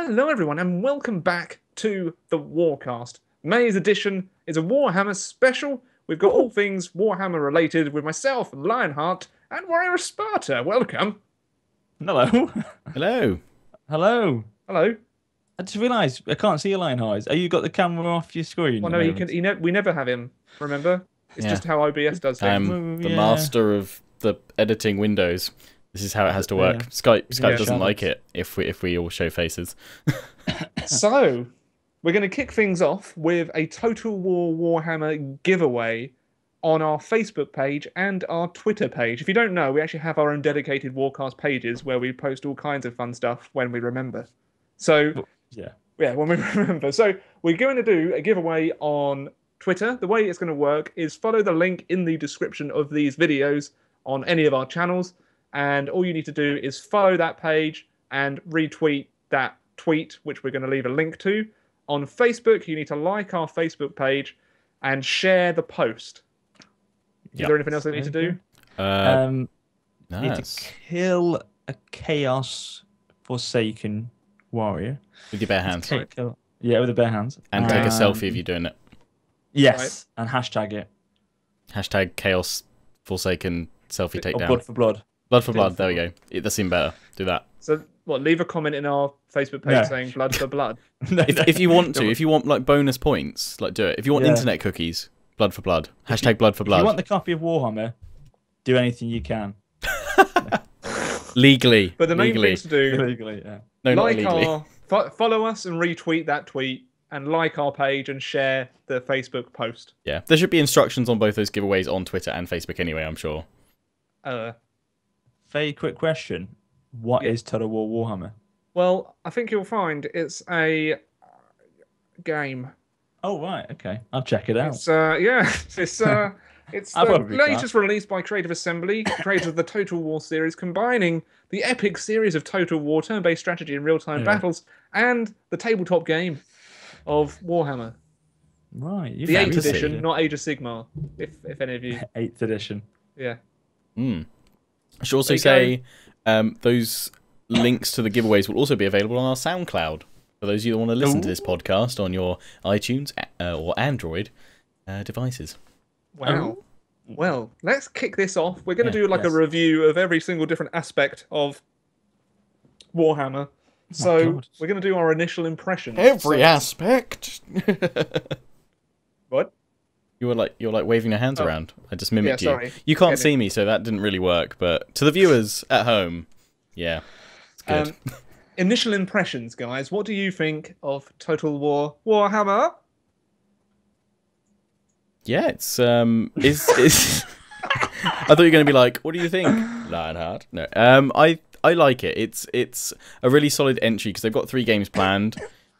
Hello, everyone, and welcome back to the Warcast. May's edition is a Warhammer special. We've got all things Warhammer related with myself, Lionheart, and Warrior of Sparta. Welcome. Hello. Hello. Hello. Hello. I just realised I can't see your Lionheart. Oh, you got the camera off your screen. Well, no, we never have him. Remember? It's just how OBS does things. I'm the master of the editing windows. This is how it has to work. Yeah. Skype doesn't like it if we all show faces. So, we're going to kick things off with a Total War Warhammer giveaway on our Facebook page and our Twitter page. If you don't know, we actually have our own dedicated Warcast pages where we post all kinds of fun stuff when we remember. So, yeah, when we remember. So, we're going to do a giveaway on Twitter. The way it's going to work is follow the link in the description of these videos on any of our channels. And all you need to do is follow that page and retweet that tweet, which we're going to leave a link to. On Facebook, you need to like our Facebook page and share the post. Is there anything else I need to do? You need to kill a Chaos Forsaken warrior. With your bare hands. Yeah, with the bare hands. And take a selfie if you're doing it. Yes, and hashtag it. Hashtag Chaos Forsaken selfie takedown. Blood for blood. Blood for blood, there we go. That seemed better. Do that. So, leave a comment in our Facebook page saying blood for blood. If you want to, if you want like bonus points, like do it. If you want internet cookies, blood for blood. Hashtag blood for blood. If you want the copy of Warhammer, do anything you can. Legally. But the main thing to do, legally, yeah. No, not illegally. Follow us and retweet that tweet and like our page and share the Facebook post. Yeah, there should be instructions on both those giveaways on Twitter and Facebook anyway, I'm sure. Very quick question. What is Total War Warhammer? Well, I think you'll find it's a game. Oh, right. Okay. I'll check it out. It's it's the latest release by Creative Assembly, creators of the Total War series, combining the epic series of Total War turn-based strategy and real-time battles and the tabletop game of Warhammer. Right. The 8th edition, not Age of Sigmar, if any of you... 8th edition. Yeah. I should also say those links to the giveaways will also be available on our SoundCloud. For those of you that want to listen to this podcast on your iTunes or Android devices. Wow. Well, let's kick this off. We're going to do like a review of every single different aspect of Warhammer. So we're going to do our initial impressions. Every aspect. What? You're like waving your hands around. I just mimicked you. Sorry. You can't see me, so that didn't really work. But to the viewers at home, yeah, it's good. Initial impressions, guys. What do you think of Total War Warhammer? Yeah, it's I thought you were going to be like, what do you think, Lionheart? No, I like it. It's a really solid entry because they've got 3 games planned.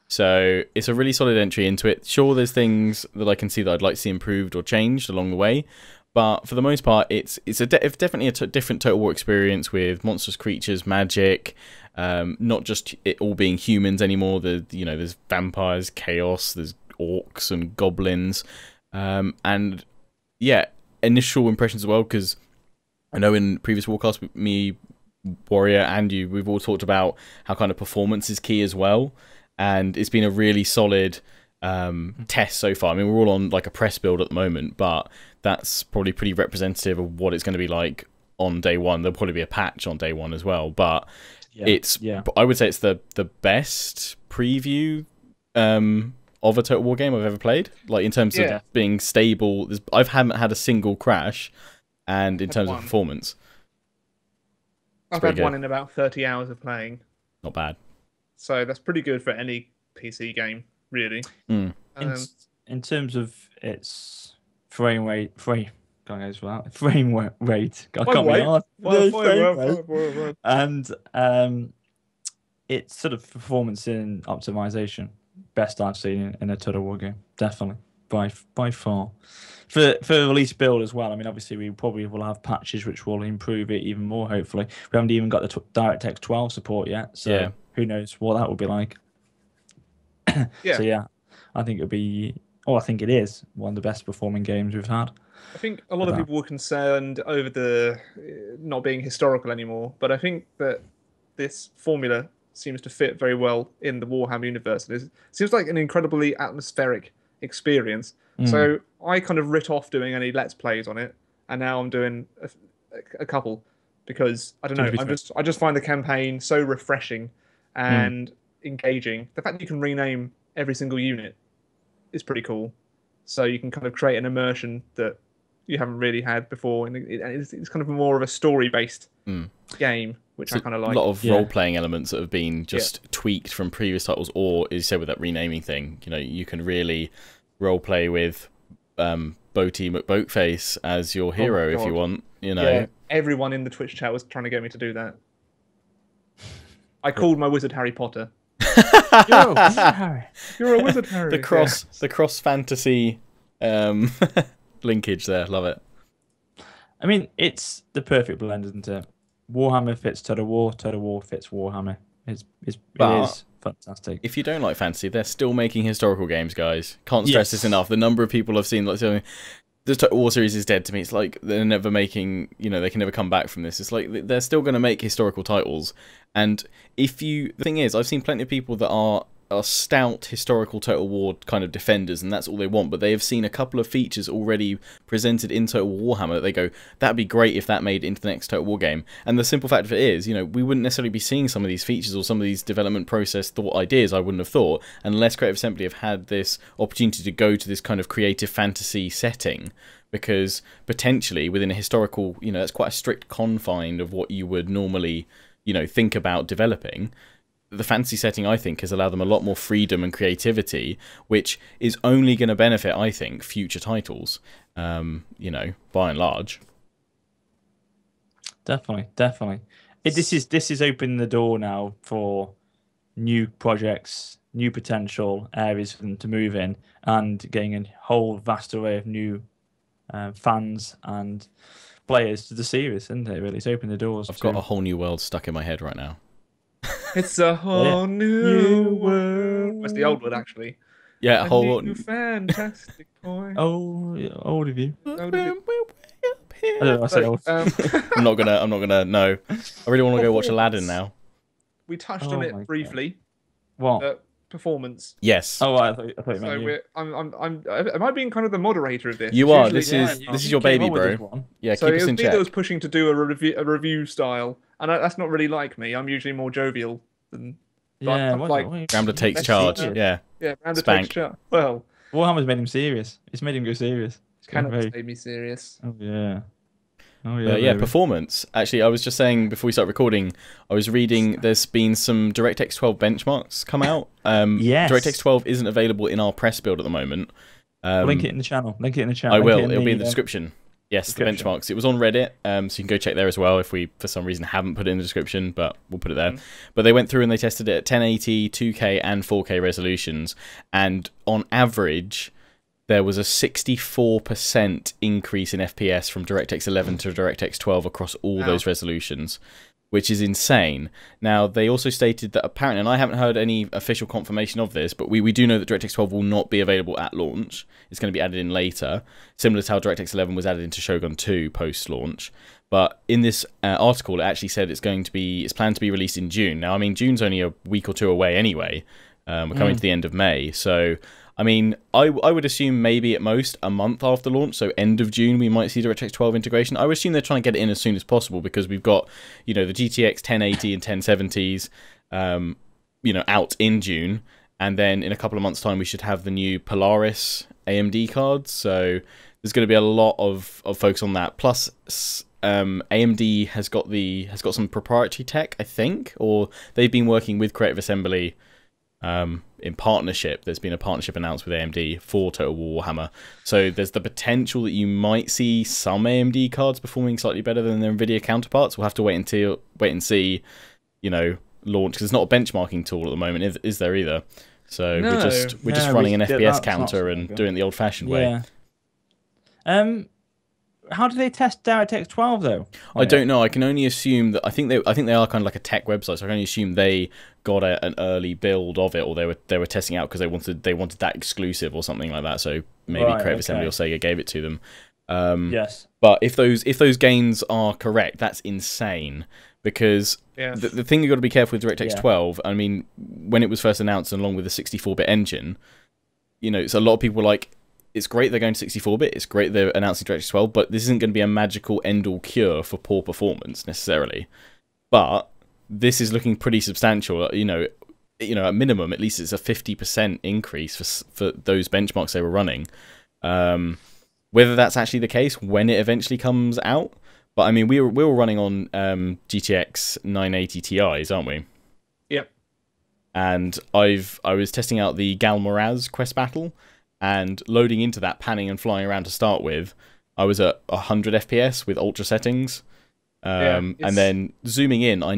So it's a really solid entry into it. Sure, there's things that I can see that I'd like to see improved or changed along the way, but for the most part, it's definitely a different Total War experience with monstrous creatures, magic, not just it all being humans anymore. There's vampires, chaos, there's orcs and goblins, and yeah, initial impressions as well. Because I know in previous Warcasts, with me, Warrior, and you, we've all talked about how kind of performance is key as well. And it's been a really solid test so far. I mean, we're all on like a press build at the moment, but that's probably pretty representative of what it's going to be like on day one. There'll probably be a patch on day one as well, but I would say it's the best preview of a Total War game I've ever played. Like in terms of being stable, I haven't had a single crash, and in terms of performance, I've had one in about 30 hours of playing. Not bad. So that's pretty good for any PC game, really. In terms of its frame rate, and its sort of performance in optimization, best I've seen in a Total War game, definitely by far. For the release build as well. I mean, obviously we probably will have patches which will improve it even more. Hopefully, we haven't even got the DirectX 12 support yet, so who knows what that will be like. So yeah, I think it'll be. Oh, I think it is one of the best performing games we've had. I think a lot of people were concerned over the not being historical anymore, but I think that this formula seems to fit very well in the Warhammer universe. It seems like an incredibly atmospheric experience. So I kind of writ off doing any Let's Plays on it, and now I'm doing a couple because I don't know. I just find the campaign so refreshing and engaging. The fact that you can rename every single unit is pretty cool. So you can kind of create an immersion that you haven't really had before, and it's kind of more of a story-based game, which I kind of like. A lot of role-playing elements that have been just tweaked from previous titles, or as you said with that renaming thing, you know, you can really role-play with Boaty McBoatface as your hero if you want. You know, yeah, everyone in the Twitch chat was trying to get me to do that. I called my wizard Harry Potter. You're a wizard, Harry. You're a wizard, Harry. The cross fantasy linkage there, love it. I mean, it's the perfect blend, isn't it? Warhammer fits Total War fits Warhammer. It is fantastic. If you don't like fantasy, they're still making historical games, guys. Can't stress this enough. The number of people I've seen like saying the Total War series is dead to me. It's like they're never making, you know, they can never come back from this. It's like they're still going to make historical titles. And the thing is, I've seen plenty of people that are stout historical Total War kind of defenders, and that's all they want, but they have seen a couple of features already presented in Total War Warhammer that they go, that'd be great if that made it into the next Total War game. And the simple fact of it is, you know, we wouldn't necessarily be seeing some of these features or some of these development process thought ideas, I wouldn't have thought, unless Creative Assembly have had this opportunity to go to this kind of creative fantasy setting, because potentially within a historical, you know, that's quite a strict confine of what you would normally, you know, think about developing. The fantasy setting, I think, has allowed them a lot more freedom and creativity, which is only going to benefit, I think, future titles, you know, by and large. Definitely. This is opening the door now for new projects, new potential areas for them to move in, and getting a whole vast array of new fans and players to the series, isn't it? Really, it's opened the doors. I've got a whole new world stuck in my head right now. It's a whole new world. That's the old one, actually. Yeah, a whole new fantastic toy. Oh, old of you. Old of you. I don't know. I said old. I'm not gonna. No, I really want to go watch Aladdin now. We touched on it briefly. What? Performance. Yes. Oh, I thought you meant So you. am I being kind of the moderator of this? You are. Usually- This is your baby, bro. Yeah, So keep it us was in me check. that was pushing to do a review style, and that's not really like me. I'm usually more jovial than. Yeah, like Ramda takes let's charge. see. Yeah. Ramda Spank. takes charge. Well, Warhammer's made him serious. It's made him go serious. It's going cannot very... stay me serious. Oh yeah. Yeah, performance. Actually, I was just saying before we start recording, I was reading there's been some DirectX 12 benchmarks come out. Yes. DirectX 12 isn't available in our press build at the moment. Link it in the channel. I will. It'll be in the description. Yes, the benchmarks. It was on Reddit, so you can go check there as well if we, for some reason, haven't put it in the description, but we'll put it there. But they went through and they tested it at 1080, 2K, and 4K resolutions, and on average, there was a 64% increase in FPS from DirectX 11 to DirectX 12 across all those resolutions, which is insane. Now, they also stated that apparently, and I haven't heard any official confirmation of this, but we do know that DirectX 12 will not be available at launch. It's going to be added in later, similar to how DirectX 11 was added into Shogun 2 post-launch. But in this article, it actually said it's planned to be released in June. Now, I mean, June's only a week or two away anyway. We're coming to the end of May, so... I mean, I would assume maybe at most a month after launch, so end of June, we might see DirectX 12 integration. I would assume they're trying to get it in as soon as possible because we've got, you know, the GTX 1080 and 1070s, you know, out in June. And then in a couple of months' time, we should have the new Polaris AMD cards. So there's going to be a lot of focus on that. Plus, AMD has got some proprietary tech, I think, or they've been working with Creative Assembly in partnership. There's been a partnership announced with AMD for Total War Warhammer. So there's the potential that you might see some AMD cards performing slightly better than their NVIDIA counterparts. We'll have to wait and see, you know, launch, because it's not a benchmarking tool at the moment, is there either? So we're just running an FPS counter and doing it the old-fashioned way. How do they test DirectX 12 though? I don't know. I can only assume that I think they are kind of like a tech website. So I can only assume they got an early build of it, or they were testing it out because they wanted that exclusive or something like that. So maybe Creative Assembly or Sega gave it to them. Yes. But if those gains are correct, that's insane. Because Yeah. the thing you've got to be careful with DirectX Yeah. 12, I mean, when it was first announced, and along with the 64-bit engine, you know, so a lot of people were like, it's great they're going to 64-bit, it's great they're announcing DirectX 12, but this isn't going to be a magical end-all cure for poor performance, necessarily. But this is looking pretty substantial, you know, at minimum, at least it's a 50% increase for those benchmarks they were running. Whether that's actually the case when it eventually comes out, but I mean, we were running on GTX 980 Ti's, aren't we? Yep. And I was testing out the Galmoraz Quest Battle, and loading into that, panning and flying around to start with, I was at 100 FPS with ultra settings. And then zooming in, I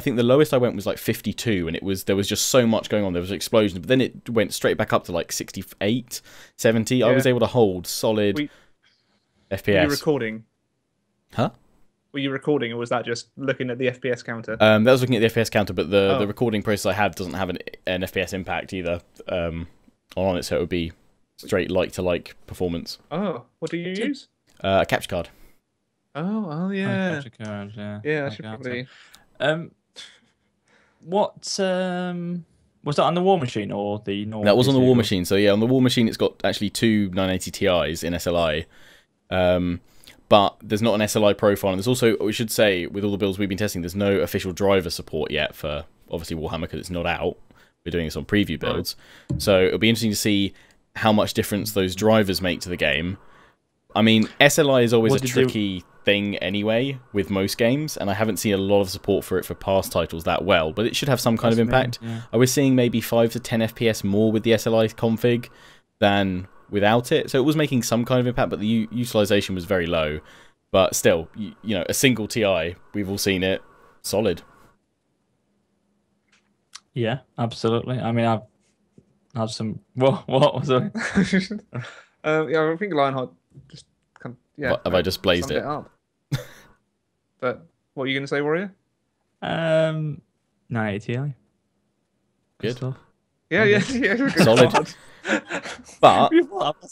think the lowest I went was like 52, and there was just so much going on. There was an explosion, but then it went straight back up to like 68, 70. Yeah. I was able to hold solid FPS. Were you recording? Huh? Were you recording, or was that just looking at the FPS counter? That was looking at the FPS counter, but the recording process I have doesn't have an FPS impact either on it, so it would be straight like-to-like performance. Oh, what do you use? A capture card. Oh, yeah. Capture card, yeah. Yeah, I should probably. What was that on the War Machine or the normal? That was on the PC? War Machine. So yeah, on the War Machine, it's got actually two 980 Ti's in SLI. But there's not an SLI profile. And there's also, we should say, with all the builds we've been testing, there's no official driver support yet for, obviously, Warhammer, because it's not out. We're doing this on preview builds. So it'll be interesting to see how much difference those drivers make to the game. I mean, SLI is always a tricky thing anyway with most games, and I haven't seen a lot of support for it for past titles that well, but it should have some kind of impact. Yeah. I was seeing maybe 5 to 10 FPS more with the SLI config than without it, so it was making some kind of impact, but the utilization was very low. But still, you know, a single TI, we've all seen it, solid. Yeah, absolutely. I mean, I've had some. What was it? Yeah, I think Lionheart just kind of, yeah. Have I just blazed summed it? up. But what are you going to say, Warrior? 980 Ti. Good. Stuff. Yeah. Solid. But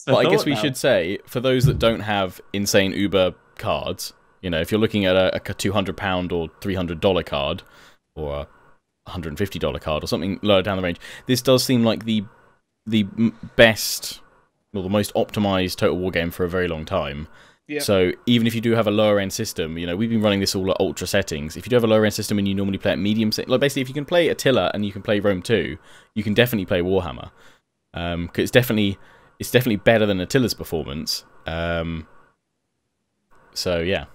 But I guess we should say, for those that don't have insane Uber cards, you know, if you're looking at a £200 or $300 card, or a $150 card, or something lower down the range, this does seem like the best, or the most optimized Total War game for a very long time. Yeah. So even if you do have a lower end system, you know, we've been running this all at ultra settings. If you do have a lower end system and you normally play at medium, like basically if you can play Attila and you can play Rome 2, you can definitely play Warhammer. Because it's definitely better than Attila's performance. So yeah,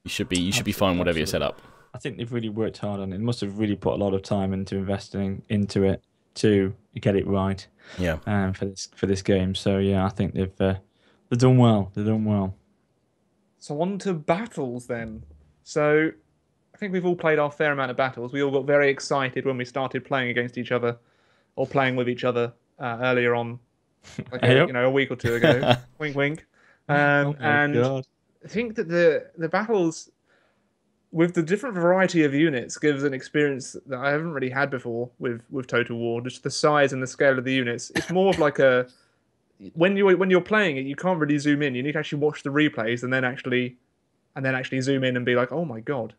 you should be fine whatever you set up. I think they've really worked hard on it. They must have really put a lot of time into investing into it to get it right. Yeah. For this game. So yeah, I think they've done well. They've done well. So on to battles then. So I think we've all played our fair amount of battles. We all got very excited when we started playing against each other, or playing with each other earlier on, like a week or two ago. Wink, wink. Oh and God. I think that the battles with the different variety of units gives an experience that I haven't really had before with Total War. Just the size and the scale of the units. It's more of like a when you're playing it, you can't really zoom in. You need to actually watch the replays and then actually zoom in and be like, oh my God.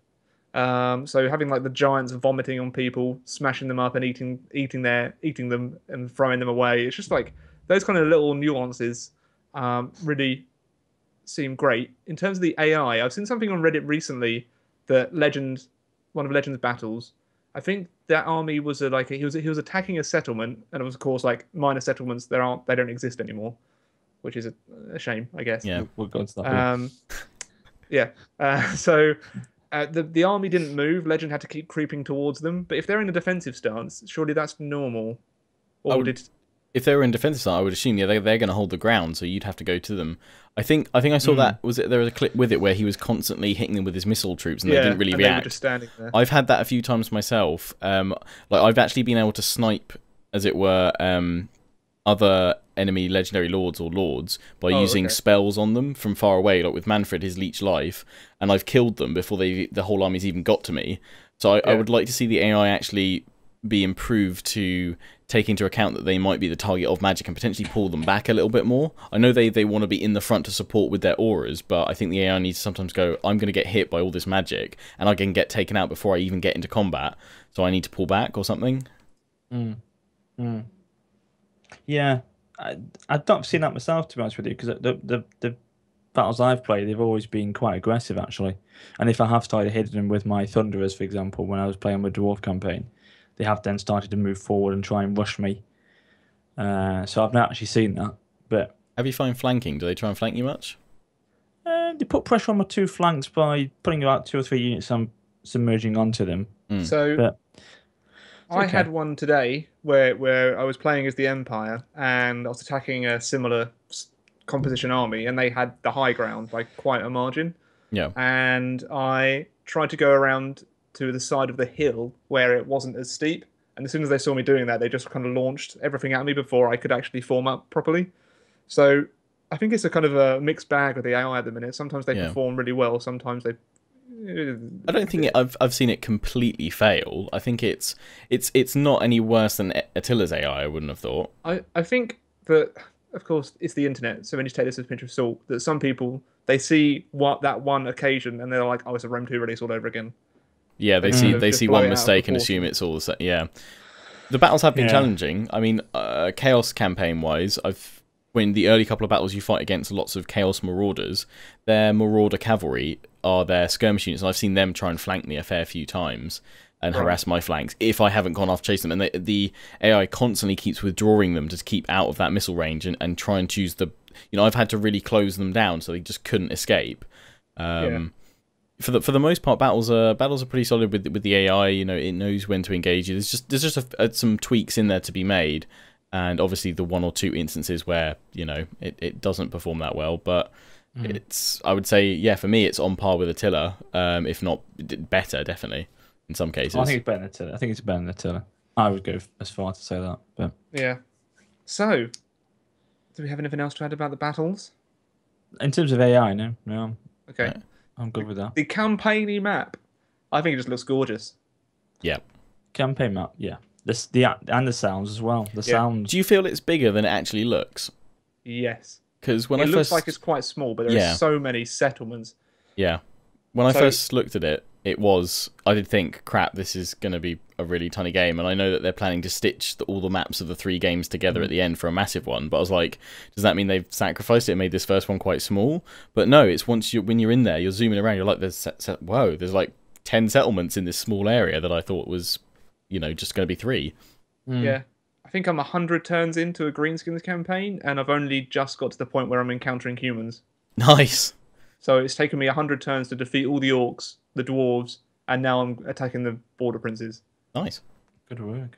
So having like the giants vomiting on people, smashing them up and eating them and throwing them away. It's just like those kind of little nuances really seem great. In terms of the AI, I've seen something on Reddit recently that one of Legend's battles, I think that army was he was attacking a settlement, and it was of course like minor settlements they don't exist anymore, which is a shame, I guess. Yeah. We're going to that. So the army didn't move. Legend had to keep creeping towards them. But if they're in a defensive stance, surely that's normal. If they were in defensive stance, I would assume they're going to hold the ground, so you'd have to go to them. I think I saw that there was a clip with it where he was constantly hitting them with his missile troops and they didn't really react. They were just standing there. I've had that a few times myself. Like I've actually been able to snipe, as it were, other enemy legendary lords or lords by using spells on them from far away, like with Manfred, his leech life, and I've killed them before the whole army's even got to me. So I would like to see the AI actually be improved to take into account that they might be the target of magic and potentially pull them back a little bit more. I know they want to be in the front to support with their auras, but I think the AI needs to sometimes go, I'm going to get hit by all this magic, and I can get taken out before I even get into combat, so I need to pull back or something. Yeah, I've not seen that myself, to be honest with you, because the battles I've played, they've always been quite aggressive, actually. And if I have started hitting them with my Thunderers, for example, when I was playing with Dwarf campaign, they have then started to move forward and try and rush me. So I've not actually seen that. But Have you found flanking? Do they try and flank you much? they put pressure on my two flanks by putting about 2 or 3 units submerging onto them. So But I okay. had one today where I was playing as the Empire and I was attacking a similar composition army, and they had the high ground by quite a margin. Yeah. And I tried to go around to the side of the hill where it wasn't as steep. And as soon as they saw me doing that, they just kind of launched everything at me before I could actually form up properly. So I think it's a kind of a mixed bag with the AI at the minute. Sometimes they perform really well. Sometimes they. I don't think I've seen it completely fail. I think it's not any worse than Attila's AI. I wouldn't have thought. I think that, of course, it's the internet, so we need to take this with a pinch of salt. That some people, they see that one occasion and they're like, oh, it's a Rome 2 release all over again. Yeah, they see blow it one out of mistake and assume proportion. it's all the same. Yeah, the battles have been challenging. I mean, Chaos campaign wise, when the early couple of battles you fight against lots of Chaos Marauders, their Marauder cavalry are their skirmish units, and I've seen them try and flank me a fair few times and harass my flanks if I haven't gone off chasing them. And the AI constantly keeps withdrawing them to keep out of that missile range and try and choose the. I've had to really close them down so they just couldn't escape. For the most part, battles are pretty solid with the AI. It knows when to engage you. There's just some tweaks in there to be made, and obviously the 1 or 2 instances where it doesn't perform that well. But I would say, for me, it's on par with Attila, if not better, definitely in some cases. I think it's better than Attila. I think it's better than Attila. I would go as far to say that. But Yeah. So, do we have anything else to add about the battles? in terms of AI, no, Okay. Right. I'm good with that. The campaigny map, I think it just looks gorgeous. Yeah. Campaign map, yeah. And the sounds as well. The sounds. Do you feel it's bigger than it actually looks? Yes. Because when It I looks first like it's quite small, but there are so many settlements. when I So- first looked at it, I did think, crap, this is going to be a really tiny game, and I know that they're planning to stitch all the maps of the 3 games together at the end for a massive one. But I was like, does that mean they've sacrificed it and made this first one quite small? But no, it's when you're in there, you're zooming around, you're like, there's like 10 settlements in this small area that I thought was, just going to be 3. Yeah. I think I'm 100 turns into a Greenskins campaign, and I've only just got to the point where I'm encountering humans. Nice. So it's taken me 100 turns to defeat all the orcs, the dwarves, and now I'm attacking the border princes. Nice. Good work.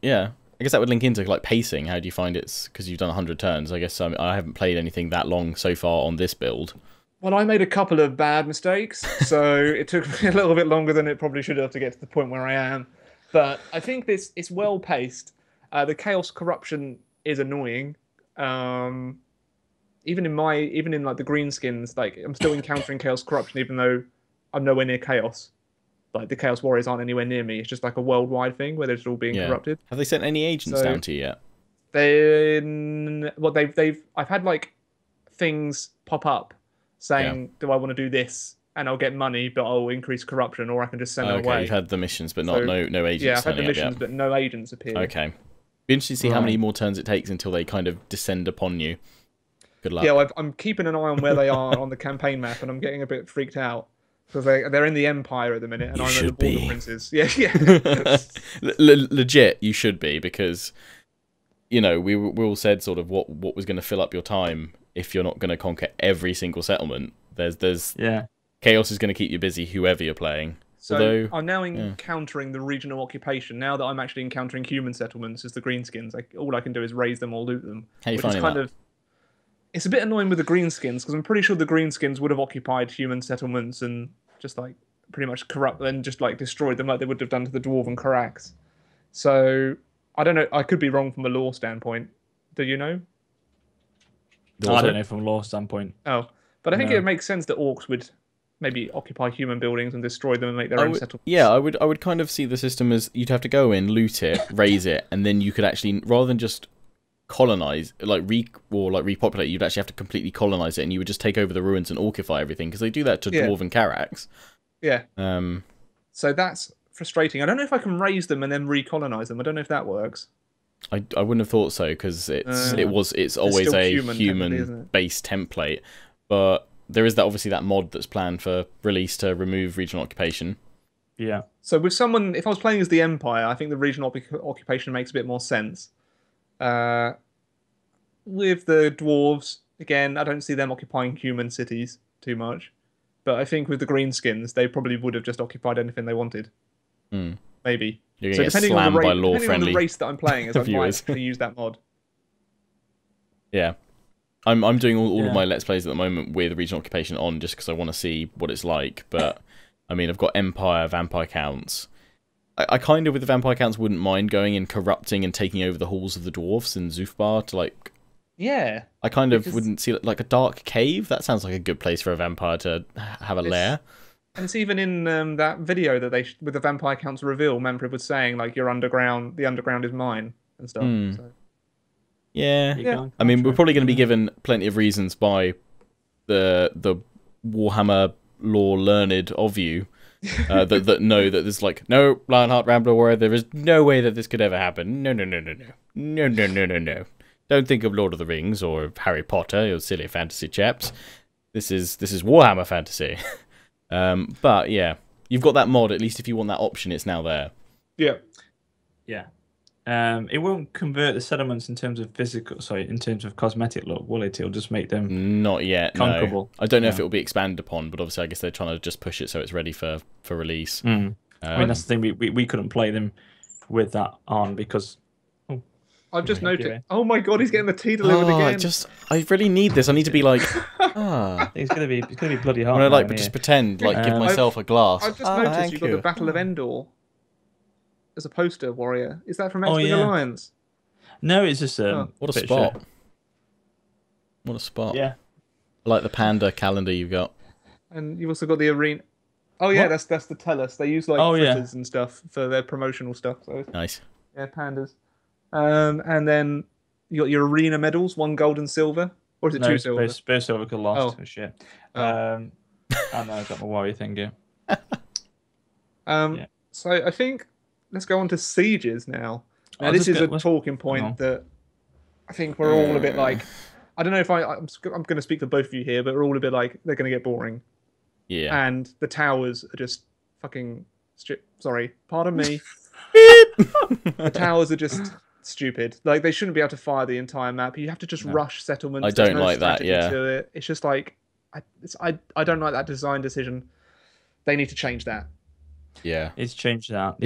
Yeah. I guess that would link into like pacing. How do you find it's because you've done 100 turns? I guess I haven't played anything that long so far on this build. Well, I made a couple of bad mistakes, so it took me a little bit longer than it probably should have to get to the point where I am. But I think it's well paced. The chaos corruption is annoying. Even in like the greenskins, like I'm still encountering chaos corruption, even though I'm nowhere near chaos. Like the chaos warriors aren't anywhere near me. It's just like a worldwide thing where they're just all being corrupted. Have they sent any agents down to you yet? I've had like things pop up saying, "Do I want to do this?" And I'll get money, but I'll increase corruption, or I can just send them away. You've had the missions, but no agents. Yeah, I've had the turning up missions, yet. but no agents appear. Okay. Be interested to see how many more turns it takes until they kind of descend upon you. Good luck. Yeah, I'm keeping an eye on where they are on the campaign map, and I'm getting a bit freaked out because they're in the Empire at the minute, and I'm at the Border Princes. Yeah. Legit, you should be, because we all said sort of what was going to fill up your time if you're not going to conquer every single settlement. There's chaos is going to keep you busy, whoever you're playing. So I'm now encountering the regional occupation. Now that I'm actually encountering human settlements as the Greenskins, all I can do is raise them or loot them. How are you finding that? It's a bit annoying with the Greenskins because I'm pretty sure the Greenskins would have occupied human settlements and just like pretty much corrupt and just like destroyed them like they would have done to the Dwarven Karaks. So I don't know. I could be wrong from a lore standpoint. Do you know? I don't know from a lore standpoint. Oh, but I think it makes sense that orcs would maybe occupy human buildings and destroy them and make their own settlements. Yeah, I would kind of see the system as you'd have to go in, loot it, raise it, and then you could actually, rather than just colonize, repopulate, you'd actually have to completely colonize it, and you would just take over the ruins and orcify everything, because they do that to Dwarven Carax. Yeah. Um. So that's frustrating. I don't know if I can raise them and then recolonize them. I don't know if that works. I wouldn't have thought so, because it's always a human-based template, but there is obviously that mod that's planned for release to remove regional occupation. Yeah. So with someone, if I was playing as the Empire, I think the regional occupation makes a bit more sense. With the dwarves, again, I don't see them occupying human cities too much. But I think with the greenskins, they probably would have just occupied anything they wanted. Maybe. You're going to get slammed by lore-friendly depending on the race that I'm playing, as I might actually use that mod. Yeah. I'm doing all of my Let's Plays at the moment with regional occupation on, just because I want to see what it's like. But, I mean, I've got Empire, Vampire Counts. I kind of, with the Vampire Counts, wouldn't mind going and corrupting and taking over the halls of the dwarfs in Zufbar to, like... Yeah. I kind of wouldn't see, like, a dark cave. That sounds like a good place for a vampire to have a lair. And it's even in that video that with the Vampire Counts reveal, Manfred was saying, like, the underground is mine and stuff. So. Yeah. I mean, we're probably going to be given plenty of reasons by the Warhammer lore learned of you that know that there's like, no, Lionheart Rambler Warrior, there is no way that this could ever happen. No. No. Don't think of Lord of the Rings or Harry Potter, you silly fantasy chaps. This is Warhammer fantasy. But yeah, you've got that mod. At least if you want that option, it's now there. Yeah. It won't convert the settlements in terms of cosmetic look, will it? It'll just make them not yet conquerable. No. I don't know if it will be expanded upon, but obviously I guess they're trying to just push it so it's ready for release. I mean, that's the thing. We couldn't play them with that on because. I've just noticed. Oh my god, he's getting the tea delivered again. I really need this. I need to be like, It's gonna be bloody hard. I'm gonna just pretend, give myself a glass. I've just noticed you've got the Battle of Endor as a poster warrior. Is that from X-Wing Alliance? No, it's just what a spot. What a spot. Yeah. I like the panda calendar you've got. And you've also got the arena. Oh yeah, that's the Tellus. They use fritters and stuff for their promotional stuff. So nice. Yeah, pandas. And then you got your arena medals, 1 gold and silver, or is it 2 silver? Space silver got lost. Oh shit. I know, I've got my warrior thing here. So I think let's go on to sieges now. Now this is a talking point that I think we're all a bit like. I don't know if I'm going to speak for both of you here, but we're all a bit like they're going to get boring. Yeah. And the towers are just fucking. Sorry, pardon me. The towers are just stupid. Like they shouldn't be able to fire the entire map. You have to just rush settlements. I don't like that. Yeah. It's just like I don't like that design decision. They need to change that. Yeah. It's changed that.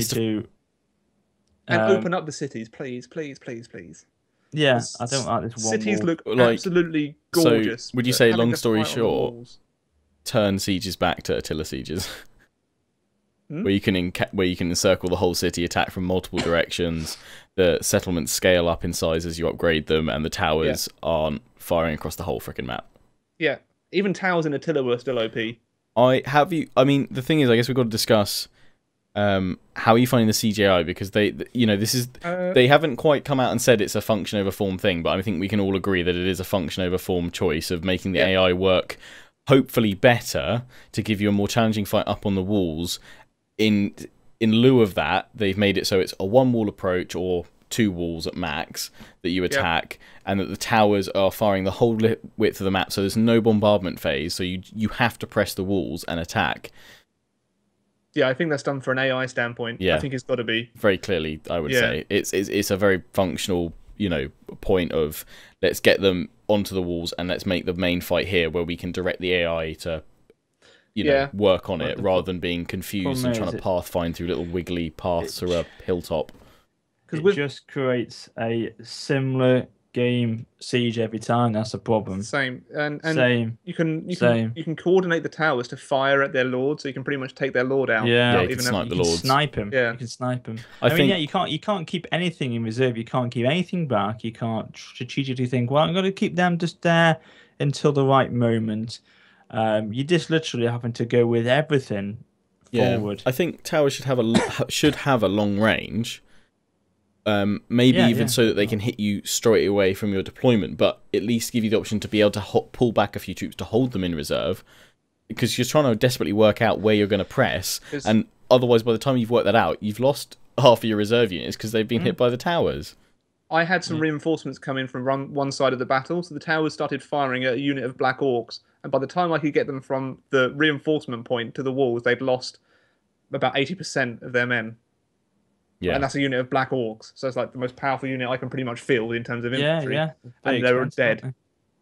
And open up the cities, please. Yeah, I don't like this one. Cities look absolutely gorgeous. So, would you say, long story short, turn sieges back to Attila sieges? Where you can encircle the whole city, attack from multiple directions. The settlements scale up in size as you upgrade them, and the towers aren't firing across the whole freaking map. Yeah, even towers in Attila were still OP. I mean, the thing is, I guess we've got to discuss how are you finding the CGI, because they haven't quite come out and said it's a function over form thing, but I think we can all agree that it is a function over form choice of making the AI work hopefully better to give you a more challenging fight up on the walls. In lieu of that, they've made it so it's a 1-wall approach or 2 walls at max that you attack, and that the towers are firing the whole width of the map, so there's no bombardment phase, so you have to press the walls and attack. Yeah, I think that's done for an AI standpoint. Yeah. I think it's got to be. Very clearly, I would say. It's a very functional, point of let's get them onto the walls and let's make the main fight here where we can direct the AI to work on it rather than being confused and trying to pathfind through little wiggly paths or a hilltop. It just creates a similar game siege every time. That's the problem. Same. And you can coordinate the towers to fire at their lord, so you can pretty much take their lord out. Yeah, you can snipe the lords. Snipe him. Yeah, you can snipe him. I mean, you can't keep anything in reserve. You can't keep anything back. You can't strategically think, well, I'm going to keep them just there until the right moment. You just literally having to go with everything forward. I think towers should have a long range. Maybe even so that they can hit you straight away from your deployment, but at least give you the option to be able to pull back a few troops to hold them in reserve, because you're trying to desperately work out where you're going to press, and otherwise by the time you've worked that out, you've lost half of your reserve units because they've been hit by the towers. I had some reinforcements come in from one side of the battle, so the towers started firing at a unit of Black Orcs, and by the time I could get them from the reinforcement point to the walls, they'd lost about 80% of their men. Yeah. And that's a unit of Black Orcs, so it's like the most powerful unit I can pretty much field in terms of infantry. Yeah. And they were dead.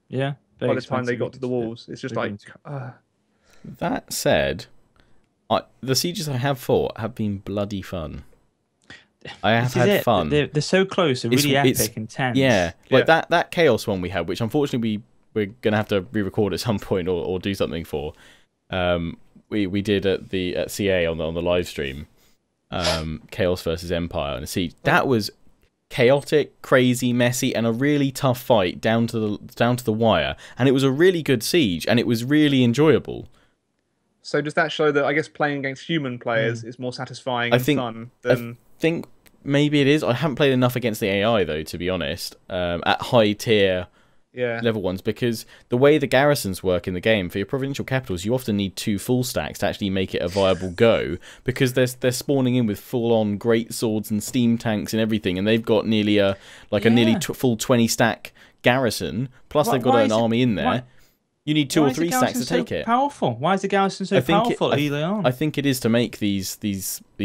Yeah. By the time they got to the walls, it's just like. That said, the sieges I have fought have been bloody fun. I have had fun. They're so close. They're really epic and tense. Yeah, like that chaos one we had, which unfortunately we're gonna have to re-record at some point or do something for. We did at CA on the live stream. Chaos versus Empire and a siege. That was chaotic, crazy, messy, and a really tough fight down to the wire. And it was a really good siege, and it was really enjoyable. So does that show that I guess playing against human players is more satisfying and fun than? I think maybe it is. I haven't played enough against the AI though, to be honest. At high tier. Level ones, because the way the garrisons work in the game for your provincial capitals, you often need 2 full stacks to actually make it a viable go, because they're spawning in with full-on great swords and steam tanks and everything, and they've got nearly nearly full 20 stack garrison, plus they've got an army in there. You need 2 or 3 stacks to take it. Powerful. Why is the garrison so powerful early on? I think it is to make these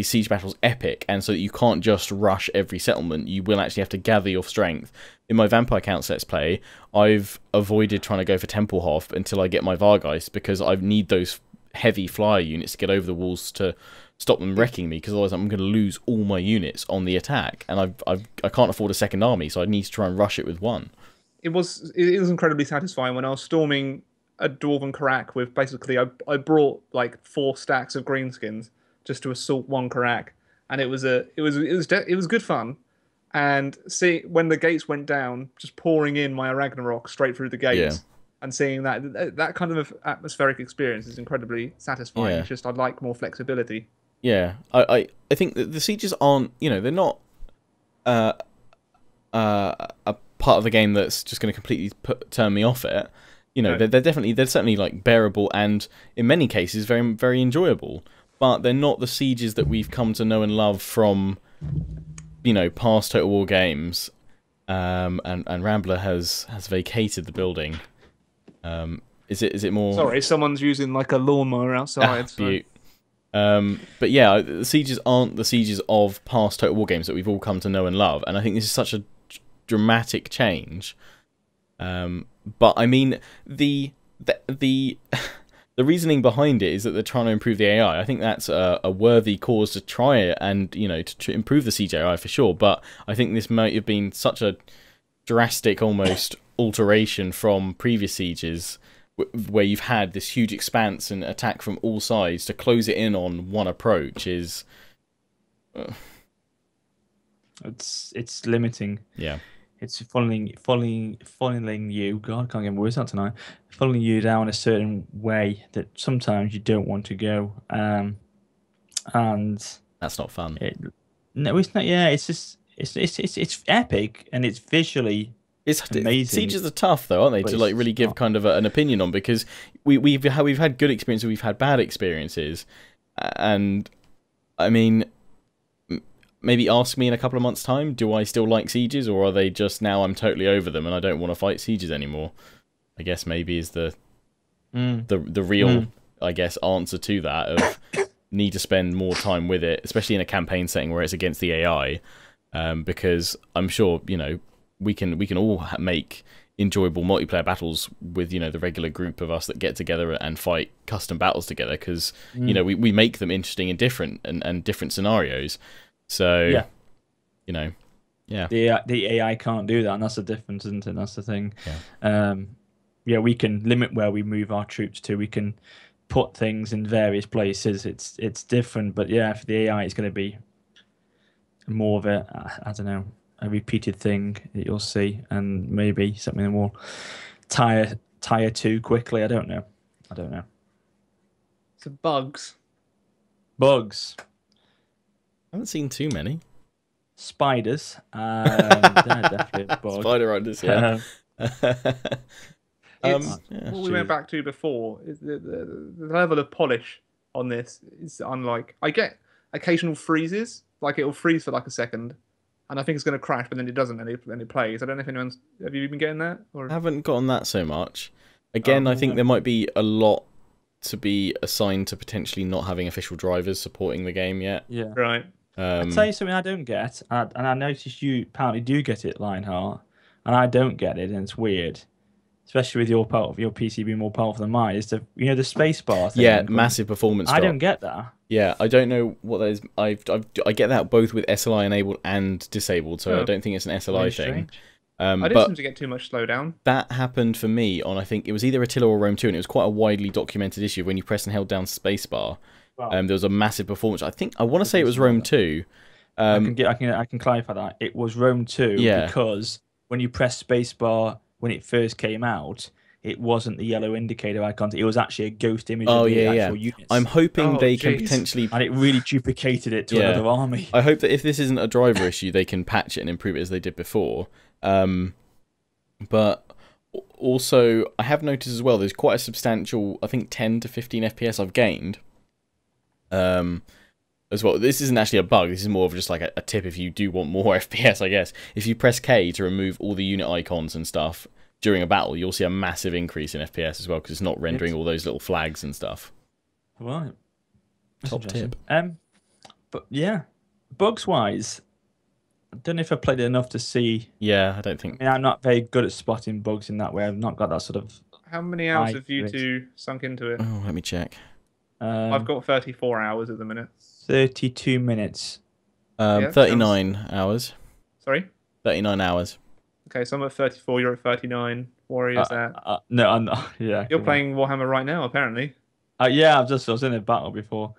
siege battles epic, and so that you can't just rush every settlement. You will actually have to gather your strength. In my Vampire Counts Let's Play, I've avoided trying to go for Templehof until I get my Vargeist, because I need those heavy flyer units to get over the walls to stop them wrecking me, because otherwise I'm going to lose all my units on the attack, and I can't afford a second army, so I need to try and rush it with one. It was incredibly satisfying when I was storming a Dwarven Karak with basically I brought like 4 stacks of greenskins just to assault one Karak, and it was good fun. And see when the gates went down, just pouring in my Ragnarok straight through the gates, and seeing that kind of atmospheric experience is incredibly satisfying. It's just I'd like more flexibility. Yeah, I think that the sieges aren't, they're not a part of the game that's just going to completely turn me off it. They're certainly like bearable, and in many cases very, very enjoyable. But they're not the sieges that we've come to know and love from past Total War games, and Rambler has vacated the building. Is it more? Sorry, someone's using like a lawnmower outside. But yeah, the sieges aren't the sieges of past Total War games that we've all come to know and love, and I think this is such a dramatic change. But I mean, the reasoning behind it is that they're trying to improve the AI. I think that's a worthy cause to try it, and to improve the siege AI for sure. But I think this might have been such a drastic, almost alteration from previous sieges, where you've had this huge expanse and attack from all sides. To close it in on one approach is it's limiting. Yeah. It's funneling you. God, I can't get my words out tonight. Funneling you down a certain way that sometimes you don't want to go, and that's not fun. No, it's not. Yeah, it's just it's epic, and it's visually amazing. Sieges are tough though, aren't they? To like really give kind of an opinion on, because we've had good experiences, we've had bad experiences, and I mean, maybe ask me in a couple of months' time, do I still like sieges, or are they just now I'm totally over them and I don't want to fight sieges anymore? I guess maybe is the real I guess answer to that, of need to spend more time with it, especially in a campaign setting where it's against the AI, because I'm sure we can all make enjoyable multiplayer battles with the regular group of us that get together and fight custom battles together, because we make them interesting and different and different scenarios. So, the AI can't do that, and that's the difference, isn't it? That's the thing. We can limit where we move our troops to. We can put things in various places. It's different, but for the AI, it's going to be more of I don't know, a repeated thing that you'll see, and maybe something that will tire too quickly. I don't know. I don't know. So bugs. Bugs, I haven't seen too many. spiders, they're definitely a bug. Spider riders, yeah. It's yeah, what we went back to before. Is the level of polish on this is unlike. I get occasional freezes, like it'll freeze for like a second, and I think it's going to crash, but then it doesn't, and it plays. I don't know if anyone's. Have you been getting that? Or I haven't gotten that so much. Again, I think no. there might be a lot to be assigned to potentially not having official drivers supporting the game yet. Yeah. right? I'll tell you something I don't get, and I noticed you apparently do get it, Lionheart, and I don't get it, and it's weird. Especially with your PC being more powerful than mine, is the space bar thing. Yeah, massive performance I drop. don't get that. Yeah, I don't know what that is. I get that both with SLI enabled and disabled, so I Oh. don't think it's an SLI Very thing. strange. I didn't But seem to get too much slowdown. that happened for me on, I think it was either Attila or Rome 2, and it was quite a widely documented issue. When you pressed and held down spacebar, Wow. there was a massive performance. I want to say it was Rome 2. I can clarify that. It was Rome 2 Yeah. because when you press spacebar when it first came out, it wasn't the yellow indicator icon. It was actually a ghost image Oh, of the yeah, actual yeah. units. I'm hoping Oh, they can jeez. potentially. And it really duplicated it to Yeah. another army. I hope that if this isn't a driver issue, they can patch it and improve it as they did before. But also, I have noticed as well, there's quite a substantial, I think 10 to 15 FPS I've gained. As well, this isn't actually a bug. This is more of just like a tip if you do want more FPS, I guess. If you press K to remove all the unit icons and stuff during a battle, you'll see a massive increase in FPS as well because it's not rendering all those little flags and stuff. Right. That's Top interesting. tip. But yeah, bugs wise, I don't know if I played it enough to see. Yeah, I don't think. I mean, I'm not very good at spotting bugs in that way. I've not got that sort of. How many hours I have you do it. two sunk into it? Oh, let me check. I've got 34 hours at the minute. 32 minutes. Yeah, 39 hours. Sorry? 39 hours. Okay, so I'm at 34, you're at 39. Warriors that. No, I'm not. Yeah, You're come on. playing Warhammer right now, apparently. Yeah, I was in a battle before.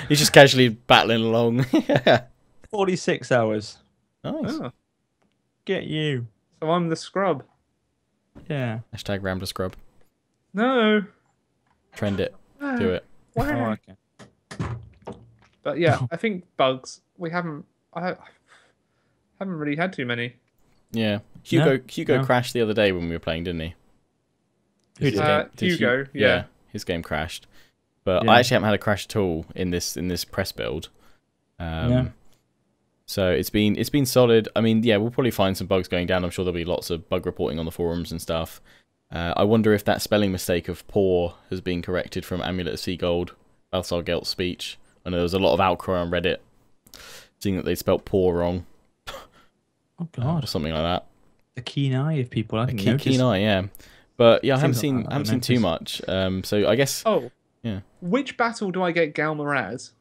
He's just casually battling along. Yeah. 46 hours. Nice. Oh, Get you. so I'm the scrub. Yeah. Hashtag Rambler Scrub. No. Trend it. Do it. Oh, okay. But yeah, I think bugs. I haven't really had too many. Yeah. Hugo no. crashed the other day when we were playing, didn't he? Who did? Hugo, yeah. His game crashed. But Yeah. I actually haven't had a crash at all in this press build. No. So it's been solid. I mean, yeah, we'll probably find some bugs going down. I'm sure there'll be lots of bug reporting on the forums and stuff. I wonder if that spelling mistake of poor has been corrected from Amulet of Sea Gold, Balthasar Gelt's speech. I know there was a lot of outcry on Reddit seeing that they spelt poor wrong. Oh, Or God. something like that. The keen eye of people. I A didn't keen, notice. keen eye, yeah. But yeah, I haven't Seems like seen I haven't too much. So I guess Oh. Yeah. Which battle do I get Galmaraz?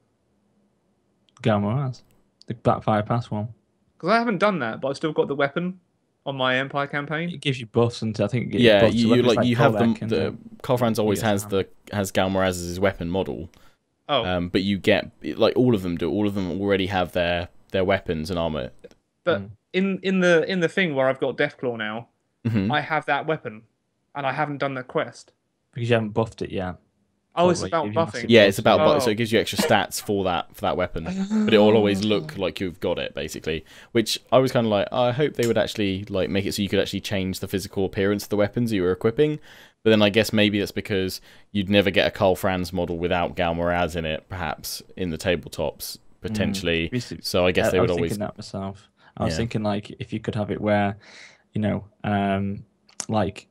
Galmaraz. The Blackfire Pass one. Because I haven't done that, but I've still got the weapon on my Empire campaign. It gives you buffs, and I think it gives yeah, buffs to you weapons like you have them. Kolek and, The Carl Franz always yeah, has Galmaraz as his weapon model. Oh, But you get like all of them do. All of them already have their weapons and armor. but in the thing where I've got Deathclaw now, Mhm. I have that weapon, and I haven't done that quest. because you haven't buffed it yet. Oh, it's Like, about give you buffing. massive- Yeah, it's about Oh. so it gives you extra stats for that weapon, but it will always look like you've got it basically. Which I was kind of like, I hope they would actually like make it so you could actually change the physical appearance of the weapons you were equipping. But then I guess maybe that's because you'd never get a Karl Franz model without Galmaraz in it, perhaps in the tabletops potentially. So I guess they would I was always. thinking that myself. I was Yeah. thinking like if you could have it where, like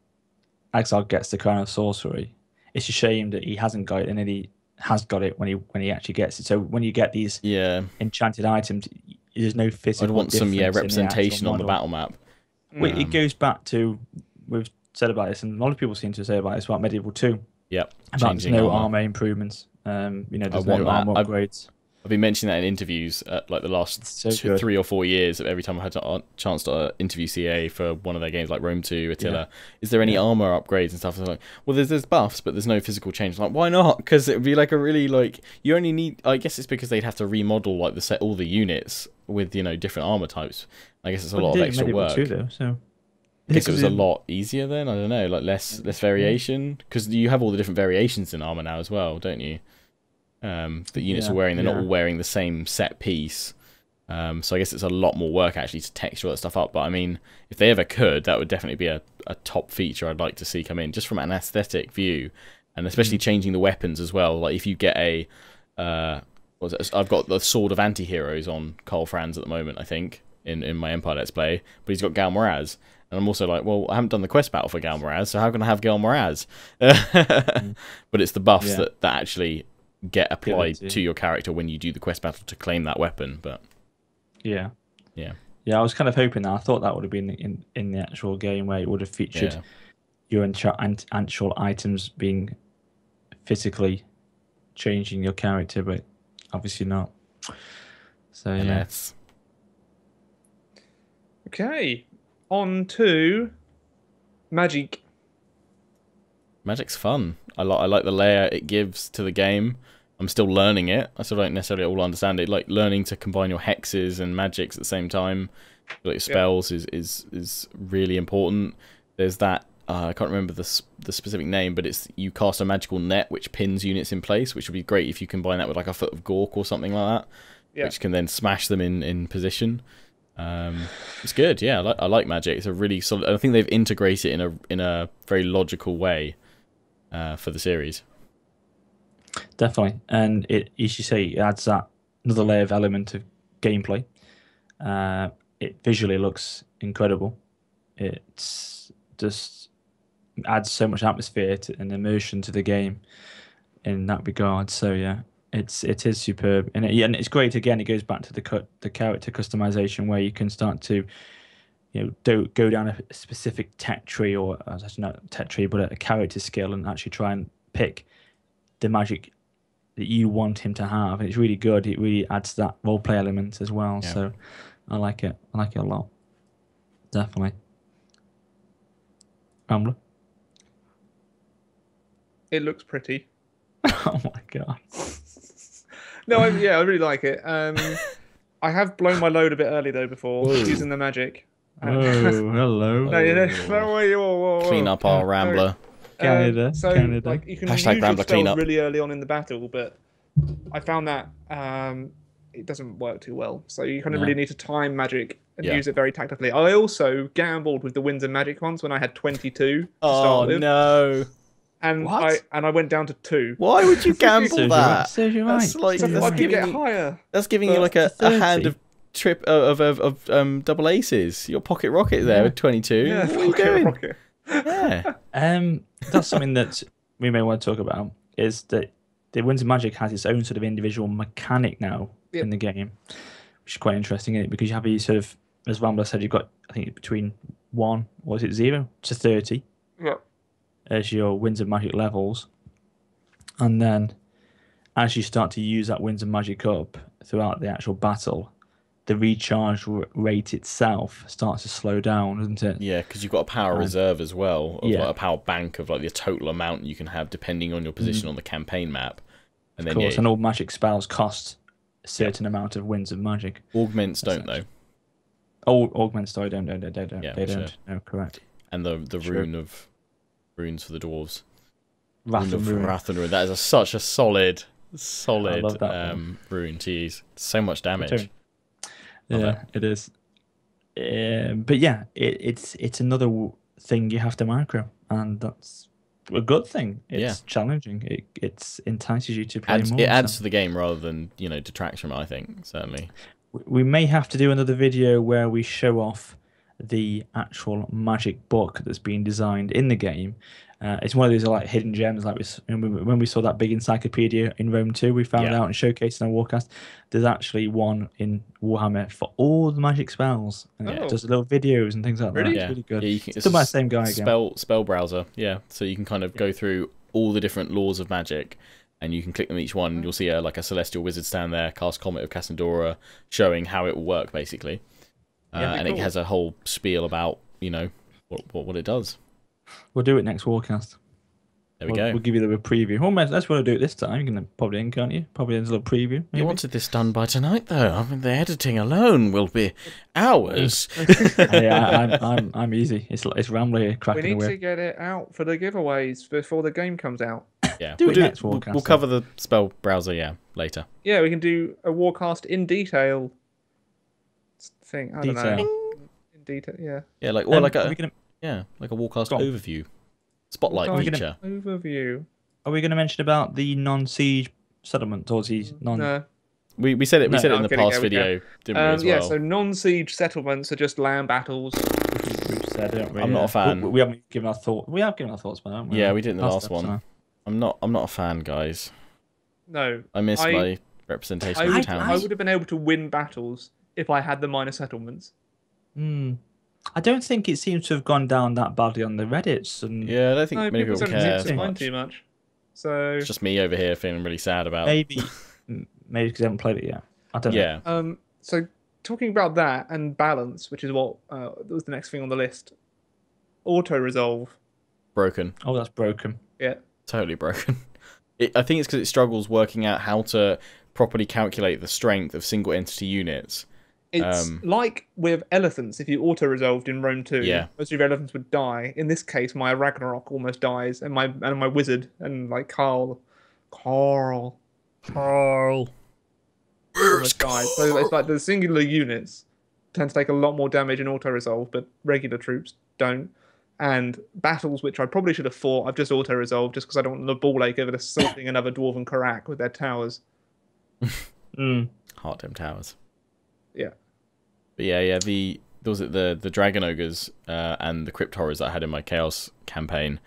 Exile gets the Crown of Sorcery. It's a shame that he hasn't got it, and then he has got it when he actually gets it. So when you get these Yeah, enchanted items, there's no physical. I'd want some difference in the representation actual on the model. battle map. Well, it goes back to we've said about this, and a lot of people seem to say about this about Medieval 2. Yep, About there's changing no armor. armor improvements. There's want no that. armor upgrades. I've been mentioning that in interviews like the last So good. 3 or 4 years. Every time I had a chance to interview CA for one of their games, like Rome 2, Attila, is there any armor upgrades and stuff? I was like, well, there's buffs, but there's no physical change. I'm like, why not? Because it would be like a really like you only need. I guess it's because they'd have to remodel like all the units with different armor types. I guess it's a lot of extra Medieval work. 2 though, so I guess it was a lot easier then. I don't know, like less variation, because you have all the different variations in armor now as well, don't you? The units are wearing, they're not all wearing the same set piece. So I guess it's a lot more work actually to texture all that stuff up. But I mean, if they ever could, that would definitely be a top feature I'd like to see come in, just from an aesthetic view, and especially changing the weapons as well. Like if you get a, I've got the Sword of Anti-Heroes on Carl Franz at the moment, I think, in my Empire Let's Play, but he's got Gal Moraz. And I'm also like, well, I haven't done the quest battle for Gal Moraz, so how can I have Gal Moraz? But it's the buffs that actually get applied to your character when you do the quest battle to claim that weapon. But yeah, I was kind of hoping that. I thought that would have been in the actual game, where it would have featured your actual items being physically changing your character, but obviously not. So yes. Okay, on to Magic. Magic's fun. I like the layer it gives to the game. I'm still learning it. I still don't necessarily all understand it. Like learning to combine your hexes and magics at the same time, like spells, is really important. There's that. I can't remember the specific name, but it's you cast a magical net which pins units in place, which would be great if you combine that with like a Foot of Gork or something like that, which can then smash them in position. It's good. Yeah, I like Magic. It's a really solid. I think they've integrated it in a very logical way for the series. Definitely, and it, as you say, it adds that another layer of element of gameplay. It visually looks incredible. It's just adds so much atmosphere and immersion to the game in that regard. So yeah, it is superb, and it's great. Again, it goes back to the character customization, where you can start to go down a specific tech tree, or not tech tree, but a character skill, and actually try and pick the magic that you want him to have. And it's really good. It really adds that roleplay element as well. Yeah. So I like it. I like it a lot. Definitely. Rambler? It looks pretty. Oh my god. No, I really like it. I have blown my load a bit early though before using the magic. Oh, hello. No, clean up our Rambler. Canada. Like, you can Hashtag use Rambler your clean spells up. really early on in the battle, but I found that it doesn't work too well. So you kind of really need to time magic and use it very tactically. I also gambled with the Winds of Magic ones when I had 22 to start with. No. And I went down to 2. Why would you gamble that? So you're right. That's like I could get higher. That's giving you like a hand of double aces. Your pocket rocket there with 22. Yeah, what are you doing? Rocket. Yeah. That's something that we may want to talk about, is that the Winds of Magic has its own sort of individual mechanic now in the game, which is quite interesting, isn't it? Because you have these sort of, as Rambler said, you've got, I think, between 0 to 30 as your Winds of Magic levels. And then as you start to use that Winds of Magic up throughout the actual battle, the recharge rate itself starts to slow down, doesn't it? Yeah, because you've got a power reserve as well, like a power bank of like the total amount you can have depending on your position on the campaign map. And then, and all magic spells cost a certain amount of Winds of Magic. Augments don't though. Oh, augments they don't. Yeah, they don't. No, correct. And the rune of runes for the dwarves. Wrath and Rune. That is such a solid rune to use. So much damage. Yeah, it is. But yeah, it's another thing you have to micro, and that's a good thing. It's challenging. It entices you to play more. It adds to the game rather than detracts from it, I think, certainly. We may have to do another video where we show off the actual magic book that's been designed in the game. It's one of these like hidden gems, like when we saw that big encyclopedia in Rome 2, we found out and showcased in our Warcast. There's actually one in Warhammer for all the magic spells, and it does little videos and things like that. It's really good. Yeah, it's done by the same guy again. Spell browser, so you can kind of go through all the different laws of magic, and you can click them each one, and you'll see like a celestial wizard stand there, cast Comet of Cassandora, showing how it will work basically, and it has a whole spiel about what it does. We'll do it next Warcast. There we go. We'll give you a preview. Well, let's want to do it this time. You can probably in, can't you? Probably a little preview. Maybe. You wanted this done by tonight, though. I mean, the editing alone will be hours. I'm easy. It's Rambler here We cracking need away. to get it out for the giveaways before the game comes out. Yeah, Do we'll it next We'll Warcast, cover the spell browser, later. Yeah, we can do a Warcast in detail thing. I don't Detail. know. In detail, yeah. Yeah, like or like are a we gonna Warcast Go on. overview, spotlight Warcast feature. Overview. mention about the non-siege settlement or the non? No. We said it. We No, said it no, in the I'm kidding, past yeah, we video, didn't we? As Yeah, well. so non-siege settlements are just land battles. We've said, haven't we? I'm not a fan. We haven't given our thought. We have given our thoughts, but haven't we? Yeah, we did in the last episode. one. I'm not a fan, guys. No. I miss I- my representation I of would, towns. I would have been able to win battles if I had the minor settlements. I don't think it seems to have gone down that badly on the Reddits. And Yeah, I don't think No, many people people don't care seem as to mind much. too much. So, It's just me over here feeling really sad about. maybe because I haven't played it yet. I don't know. Yeah, so talking about that and balance, which is what was the next thing on the list. Auto resolve. broken. Oh, that's broken. Yeah. Totally broken. I think it's because it struggles working out how to properly calculate the strength of single entity units. It's like with elephants. If you auto resolved in Rome 2, Yeah. most of your elephants would die. In this case, my Ragnarok almost dies, and my wizard and like Carl almost died. So it's like the singular units tend to take a lot more damage in auto resolve, but regular troops don't. And battles which I probably should have fought, I've just auto resolved just because I don't want the ball ache over assaulting another dwarven Karak with their towers. Heartdome Towers. Yeah. But yeah. There was the Dragon Ogres and the Crypt Horrors that I had in my Chaos campaign.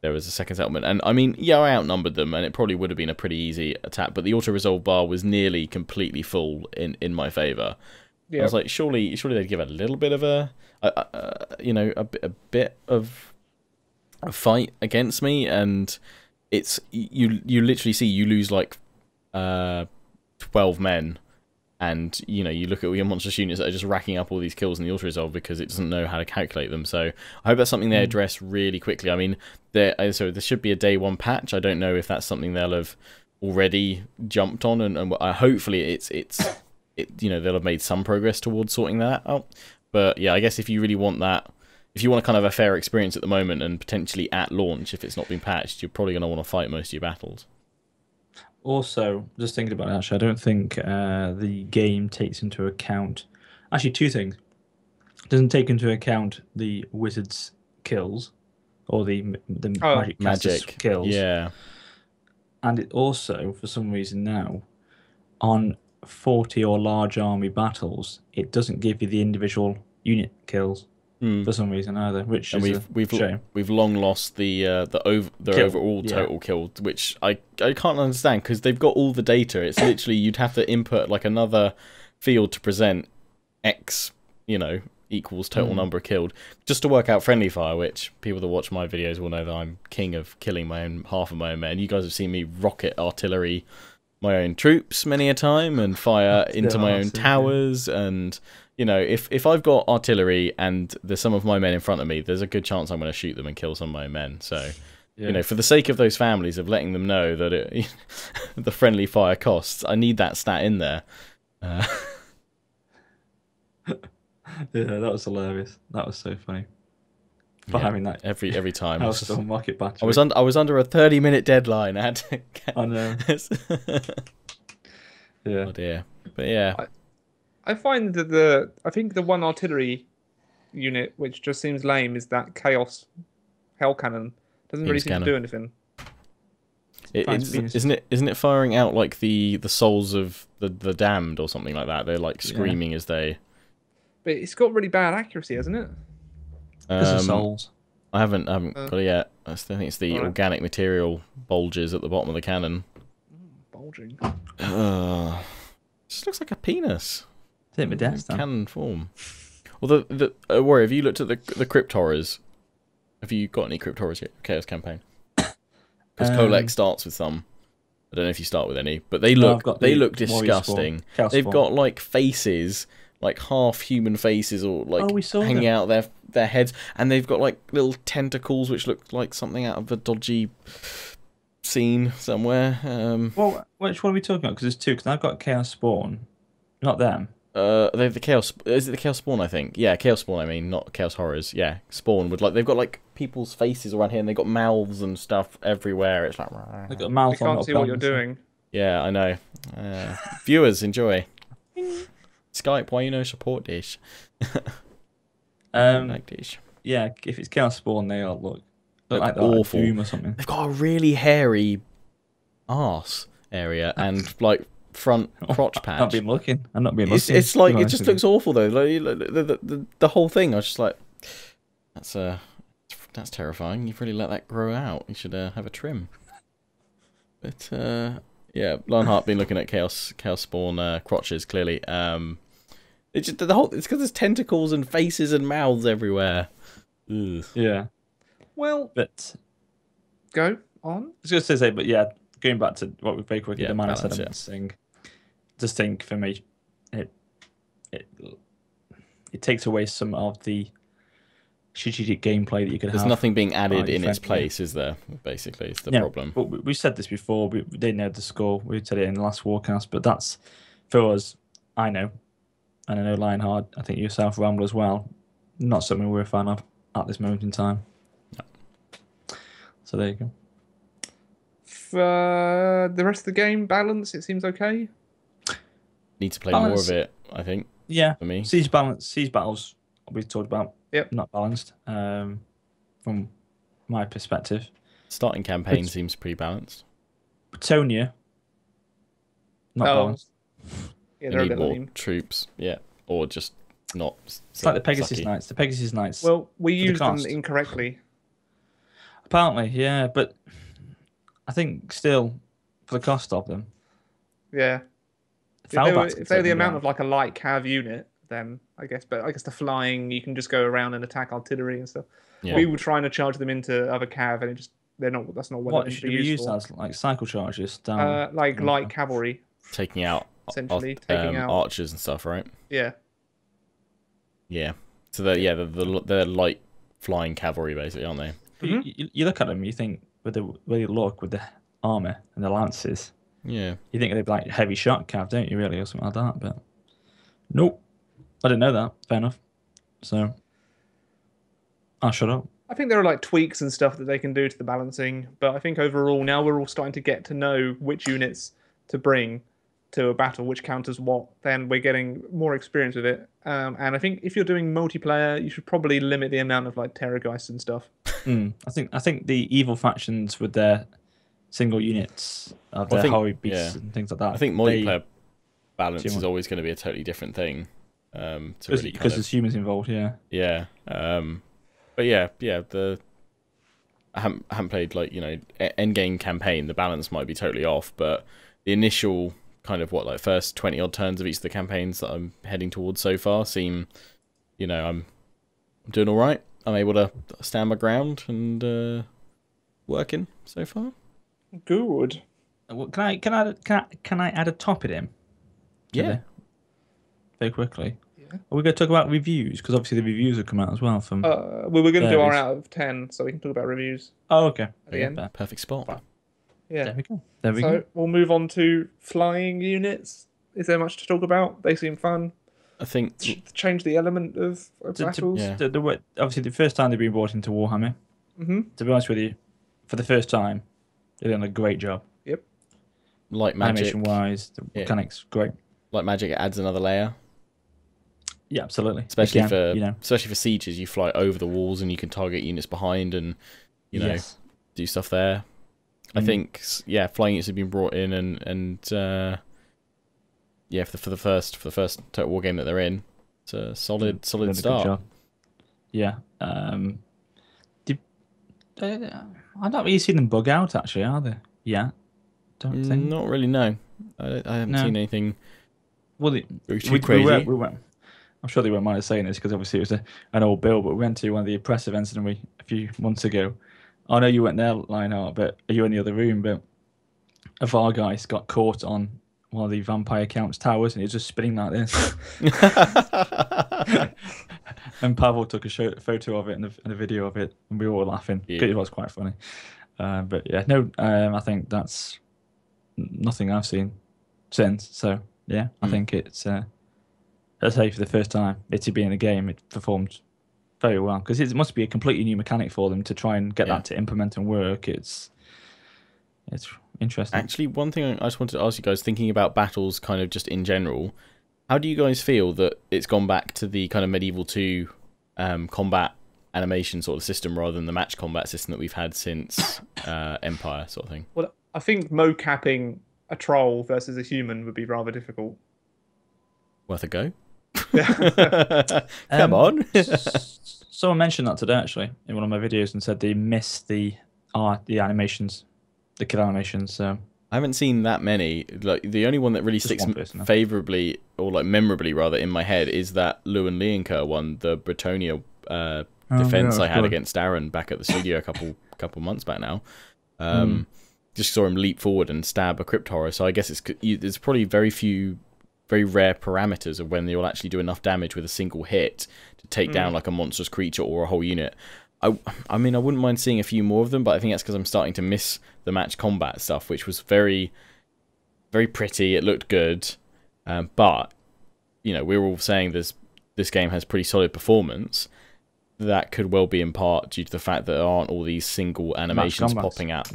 There was a second settlement, and I mean, yeah, I outnumbered them, and it probably would have been a pretty easy attack. But the auto resolve bar was nearly completely full in my favor. Yeah. I was like, surely they'd give a little bit of a bit of a fight against me, and it's you literally see you lose like 12 men, and you look at all your monstrous units that are just racking up all these kills in the auto resolve because it doesn't know how to calculate them. So I hope that's something they address really quickly. I mean, there should be a day one patch. I don't know if that's something they'll have already jumped on, and hopefully they'll have made some progress towards sorting that out. But yeah, I guess if you really want that, if you want a kind of a fair experience at the moment and potentially at launch, if it's not been patched, you're probably going to want to fight most of your battles. Also, just thinking about it, actually, I don't think the game takes into account. Actually, two things. It doesn't take into account the wizard's kills or the magic kills. Yeah. And it also, for some reason now, on 40 or large army battles, it doesn't give you the individual unit kills for some reason either, which And is a shame. we've long lost the overall total kill, which I can't understand because they've got all the data. It's literally you'd have to input like another field to present X, equals total number killed, just to work out friendly fire. Which people that watch my videos will know that I'm king of killing half of my own men. You guys have seen me rocket artillery my own troops many a time and fire into my own towers, and if I've got artillery and there's some of my men in front of me, there's a good chance I'm going to shoot them and kill some of my men. So for the sake of those families, of letting them know that the friendly fire costs, I need that stat in there. Yeah, that was hilarious. That was so funny. For having that every time. Hellstorm Rocket Battery. I was under a 30-minute deadline. I had to get... I know. Yeah. Oh dear. But yeah. I find that I think the one artillery unit which just seems lame is that Chaos Hell Cannon. Doesn't really seem to do anything. Isn't it firing out like the souls of the damned or something like that? They're like screaming as they... But it's got really bad accuracy, hasn't it? This is souls. I haven't got it yet. I think it's the organic material bulges at the bottom of the cannon. Bulging. Just looks like a penis. Is it Modesta? Cannon form. Well, Warrior, have you looked at the Crypt Horrors? Have you got any Crypt Horrors yet? Chaos campaign. Because Kolek starts with some. I don't know if you start with any, but they look disgusting. They've got like faces like half human faces or like we saw hanging them. out their heads, and they've got like little tentacles which look like something out of a dodgy scene somewhere. Well, which one are we talking about? Because there's two. Because I've got Chaos Spawn, not them. They've the Chaos. Is it the Chaos Spawn? I think. Yeah, Chaos Spawn. I mean, not Chaos Horrors. Yeah, Spawn with like they've got like people's faces around here, and they've got mouths and stuff everywhere. It's like. They've got a I mouth on. can't see what you're doing. Yeah, I know. Viewers enjoy. Skype, why you no support this? Like this. Yeah, if it's Chaos Spawn, they all look like they're awful. like Doom or something. They've got a really hairy arse area and like front crotch patch. I've not been looking. I'm not being looking. It's like it just looks awful though. Like, the whole thing. I was just like, that's terrifying. You've really let that grow out. You should have a trim. But yeah, Lionheart been looking at Chaos Spawn crotches clearly. It's just it's because there's tentacles and faces and mouths everywhere. Ugh. Yeah, Well, but go on. I was going to say, but yeah, going back to what we very quickly, Yeah, the man I said balance, I'm saying, just think for me, it takes away some of the strategic gameplay that you could There's have. nothing being added in its defensively. place, is there? Basically, it's the Yeah, problem. But we said this before. We didn't know the score. We said it in the last Warcast, but that's for us. I know, and I know Lionheart. I think yourself, Ramble, as well. Not something we're a fan of at this moment in time. No. So there you go. For the rest of the game, balance, it seems okay. Need to play more Balance. of it, I think, Yeah, for me. siege battles we talked about. Yep. Not balanced. From my perspective, Starting campaign It's- seems pretty balanced. Bretonia. Not Oh, balanced. Yeah, You they're a need bit more lame. troops, yeah, or just not. It's like the Pegasus sucky. Knights. The Pegasus Knights. Well, we For the used them cost. incorrectly. Apparently, yeah, but I think still for the cost of them, Yeah. Foulbacks If could they're take the them amount down. of like a light cav unit, then I guess. But I guess the flying, you can just go around and attack artillery and stuff. Yeah. We were trying to charge them into other cav, and it just they're not. That's not what, What they're should we use used for. as like cycle charges down? Like light Okay. cavalry, Taking out essentially taking out. archers and stuff, right? Yeah. Yeah. So they're light flying cavalry, basically, aren't they? But you look at them, you think with the way they look with the armor and the lances, Yeah. you think they'd be like heavy shot cav, don't you? Really, or something like that. But nope, I didn't know that. Fair enough. So I'll shut up. I think there are like tweaks and stuff that they can do to the balancing, but I think overall now we're all starting to get to know which units to bring to a battle, which counters what. Then we're getting more experience with it, and I think if you're doing multiplayer, you should probably limit the amount of like terrorgeists and stuff. I think the evil factions with their single units of Well, I their think- holy beasts yeah. and things like that. I think they- multiplayer balance Too is much. always going to be a totally different thing. To really because kind there's humans involved. Yeah. yeah. But yeah. I haven't played like end game campaign. The balance might be totally off, but the initial kind of first 20 odd turns of each of the campaigns that I'm heading towards so far seem, I'm doing all right. I'm able to stand my ground and working so far. Good. Well, can I add a topic in? Yeah. Very quickly. Yeah. Are we going to talk about reviews? Because obviously the reviews have come out as well from. We were going to do our Varies. out of 10, so we can talk about reviews Oh, okay. at the end. fair. Perfect spot. Yeah. There we go. There we So go. we'll move on to flying units. Is there much to talk about? They seem fun. I think Change the element of battles. yeah. Obviously, the first time they've been brought into Warhammer, Mm-hmm. to be honest with you, for the first time, they've done a great job. like magic, Animation wise, the Yeah. mechanics, great. like magic, it adds another layer. Yeah, absolutely. Especially Again, for especially for sieges, you fly over the walls and you can target units behind and yes. do stuff there. I Mm. think flying units have been brought in and for the first Total War game that they're in, it's a solid Done a good start. job. Yeah. I've not really seen them bug out actually, are they? Yeah. Don't think. Not really, no. I haven't No. seen anything Well, too crazy. we went. I'm sure they won't mind us saying this because obviously it was an old bill, but we went to one of the press events didn't we, a few months ago. I know you weren't there, Lionheart, but you were in the other room. But a Vargeist got caught on one of the vampire count's towers, and he was just spinning like this. And Pavel took a photo of it and a video of it, and we were all laughing. Yeah. It was quite funny. But yeah, no, I think that's nothing I've seen since. So yeah, I think it's, let's say for the first time, it being a game, it performed very well, because it must be a completely new mechanic for them to try and get that to implement and work. It's interesting. Actually, one thing I just wanted to ask you guys, thinking about battles kind of just in general, how do you guys feel that it's gone back to the kind of Medieval 2 combat animation sort of system rather than the match combat system that we've had since Empire sort of thing? Well, I think mo-capping a troll versus a human would be rather difficult. Worth a go? Come on. Someone mentioned that today, actually, in one of my videos, and said they missed the animations, the kill animations. So I haven't seen that many. Like, the only one that really sticks favorably, or like memorably rather, in my head is that Lewin Leonker one, the Bretonia defense I had against Darren back at the studio a couple months back now. Just saw him leap forward and stab a crypt horror. So I guess there's probably very rare parameters of when you'll actually do enough damage with a single hit to take down like a monstrous creature or a whole unit. I mean, I wouldn't mind seeing a few more of them, but I think that's because I'm starting to miss the match combat stuff, which was very, very pretty. It looked good, but you know, we were all saying this game has pretty solid performance. That could well be in part due to the fact that there aren't all these single animations popping up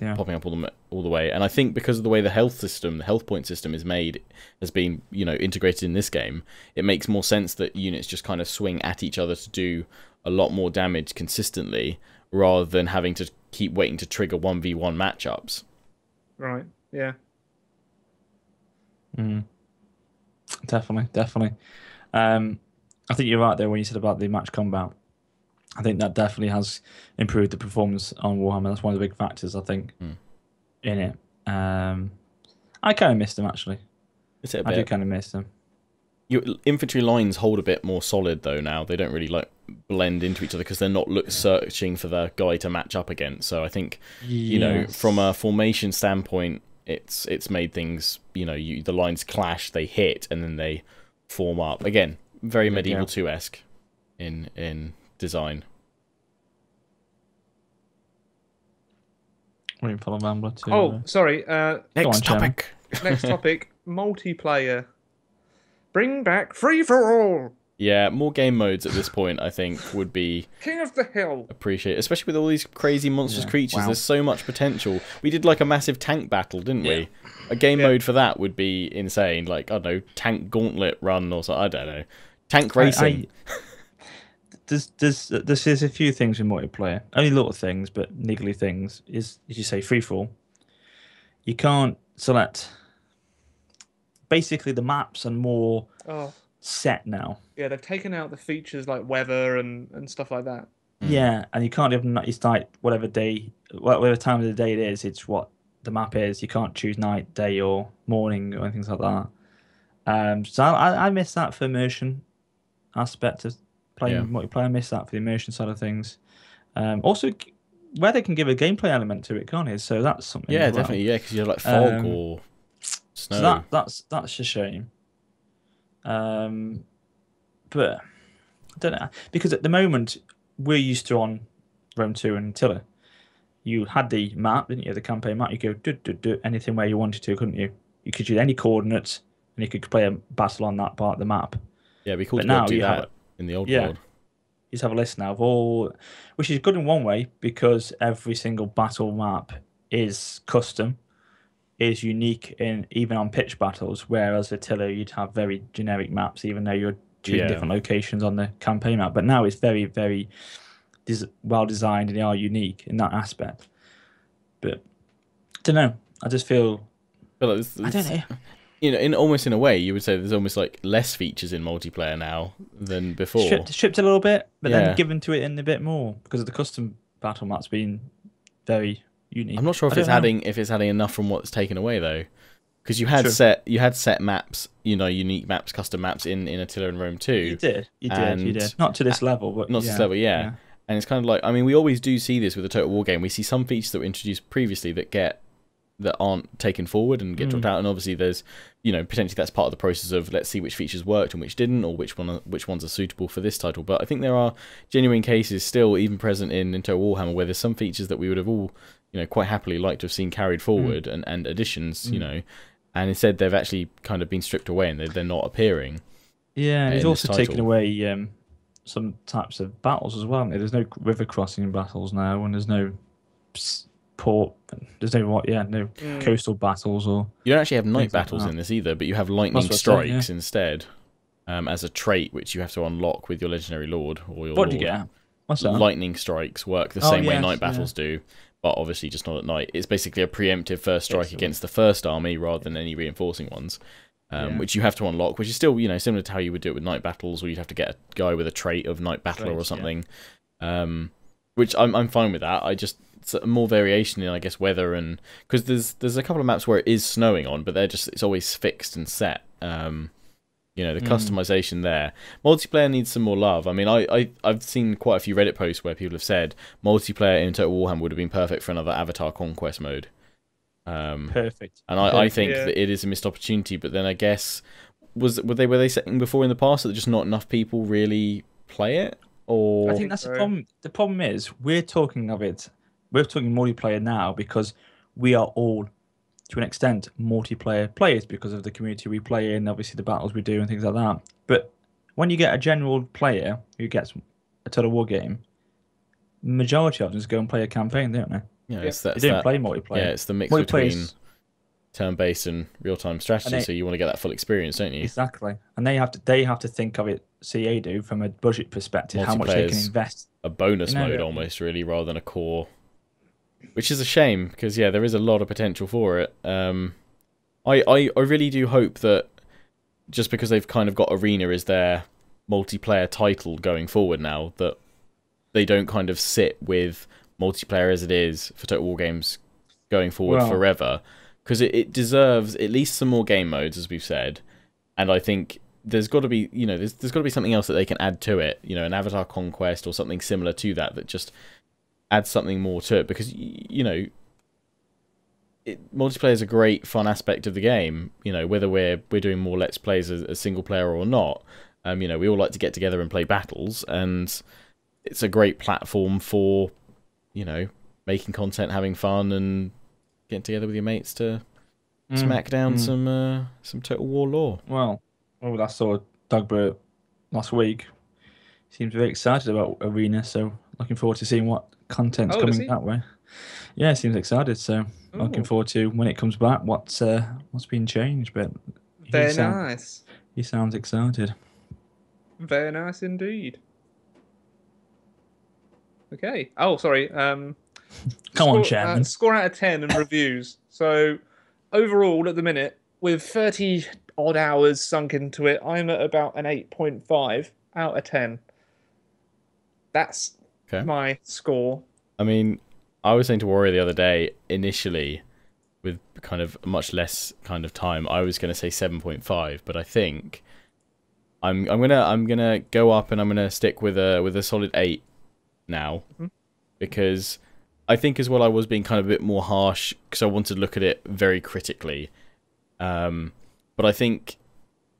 all the way. And I think because of the way the health point system is made, has been, you know, integrated in this game, it makes more sense that units just kind of swing at each other to do a lot more damage consistently, rather than having to keep waiting to trigger 1v1 matchups. Right. Yeah. Definitely. I think you're right there when you said about the match combat. I think that definitely has improved the performance on Warhammer. That's one of the big factors, I think, in it. I kind of missed them, actually. Is it a bit? I do kind of miss them. Your infantry lines hold a bit more solid, though, now. They don't really like blend into each other because they're not searching for the guy to match up against. So I think, you know, from a formation standpoint, it's made things, you know, the lines clash, they hit, and then they form up. Again, very Medieval 2-esque in design. Waiting for the Rambler to... Oh, sorry. Next topic. Next topic. Multiplayer. Bring back free-for-all. Yeah, more game modes at this point, I think, would be... King of the Hill. Appreciated, especially with all these crazy monstrous creatures. Wow. There's so much potential. We did like a massive tank battle, didn't we? A game mode for that would be insane. Like, I don't know, tank gauntlet run or something. I don't know. Tank racing. There's a few things in multiplayer. Only little things, but niggly things. Is, as you say, freefall. You can't select... Basically, the maps are more set now. Yeah, they've taken out the features like weather and stuff like that. Yeah, and you can't even... It's like whatever time of the day it is, it's what the map is. You can't choose night, day, or morning, or anything like that. So I miss that for immersion aspect of playing multiplayer. I miss that for the immersion side of things. Also, weather can give a gameplay element to it, can't it? So that's something. Yeah, definitely. Yeah, because you have like fog or snow. So that's a shame. But I don't know, because at the moment we're used to on Rome 2 and Tiller, you had the map, didn't you? The campaign map. You go do anything where you wanted to, couldn't you? You could use any coordinates, and you could play a battle on that part of the map. Yeah, we could do that in the old world. You just have a list now of all, which is good in one way because every single battle map is custom, is unique in even on pitch battles. Whereas at Tiller, you'd have very generic maps, even though you're choosing different locations on the campaign map. But now it's very, very well designed, and they are unique in that aspect. But I don't know. I just feel. I don't know. You know, almost in a way, you would say there's almost like less features in multiplayer now than before. Stripped a little bit, but then given to it in a bit more because of the custom battle maps being very unique. I'm not sure if it's adding enough from what's taken away though, because you had set maps, you know, unique maps, custom maps in Attila and Rome 2. You did. Not to this level, but not to this level, yeah. And it's kind of like, I mean, we always do see this with a Total War game. We see some features that were introduced previously that that aren't taken forward and get dropped out. And obviously there's, potentially that's part of the process of let's see which features worked and which didn't, or which ones are suitable for this title. But I think there are genuine cases still even present in Total Warhammer where there's some features that we would have all, quite happily liked to have seen carried forward and additions, and instead they've actually kind of been stripped away and they're not appearing. Yeah, and he's also taken away some types of battles as well. There's no river crossing battles now, and there's no port. There's no coastal battles, or you don't actually have night battles in this either, but you have lightning strikes instead as a trait which you have to unlock with your legendary lord or your. What do you get? What's that? Lightning strikes work the same way night battles do, but obviously just not at night. It's basically a preemptive first strike against the first army rather than any reinforcing ones. Which you have to unlock, which is still, similar to how you would do it with night battles, where you'd have to get a guy with a trait of night battler or something. Which I'm fine with that. It's more variation in, I guess, weather, and because there's a couple of maps where it is snowing on, but it's always fixed and set. The customization there. Multiplayer needs some more love. I mean, I've seen quite a few Reddit posts where people have said multiplayer in Total Warhammer would have been perfect for another Avatar Conquest mode. Perfect. And I think that it is a missed opportunity, but then I guess were they saying before in the past that just not enough people really play it? Or I think that's the problem. The problem is we're talking multiplayer now because we are all, to an extent, multiplayer players because of the community we play in, obviously the battles we do and things like that. But when you get a general player who gets a Total War game, majority of them just go and play a campaign, don't they? They don't play multiplayer. Yeah, it's the mix between turn-based and real-time strategy. So you want to get that full experience, don't you? Exactly, and they have to think of it. CA do from a budget perspective, how much they can invest. A bonus mode almost, really, rather than a core, which is a shame because there is a lot of potential for it. I really do hope that just because they've kind of got Arena as their multiplayer title going forward now, that they don't kind of sit with multiplayer as it is for Total War games going forward forever, because it deserves at least some more game modes, as we've said, and I think there's got to be there's got to be something else that they can add to it, an Avatar Conquest or something similar to that just adds something more to it, because multiplayer is a great fun aspect of the game, whether we're doing more let's plays as single player or not. We all like to get together and play battles, and it's a great platform for making content, having fun, and getting together with your mates to smack down some Total War lore. Well, I saw Dogbert last week. Seems very excited about Arena, so looking forward to seeing what content's coming that way. Yeah, seems excited, so looking forward to when it comes back. What's been changed? But very nice. He sounds excited. Very nice indeed. Okay. Oh, sorry. Come on, Chairman. Score out of 10 and reviews. So, overall, at the minute, with 30 odd hours sunk into it, I'm at about an 8.5 out of 10. That's my score. I mean, I was saying to Warrior the other day, initially, with kind of much less kind of time, I was going to say 7.5, but I think I'm gonna go up and I'm gonna stick with a solid 8 now, because I think as well I was being kind of a bit more harsh because I wanted to look at it very critically, but I think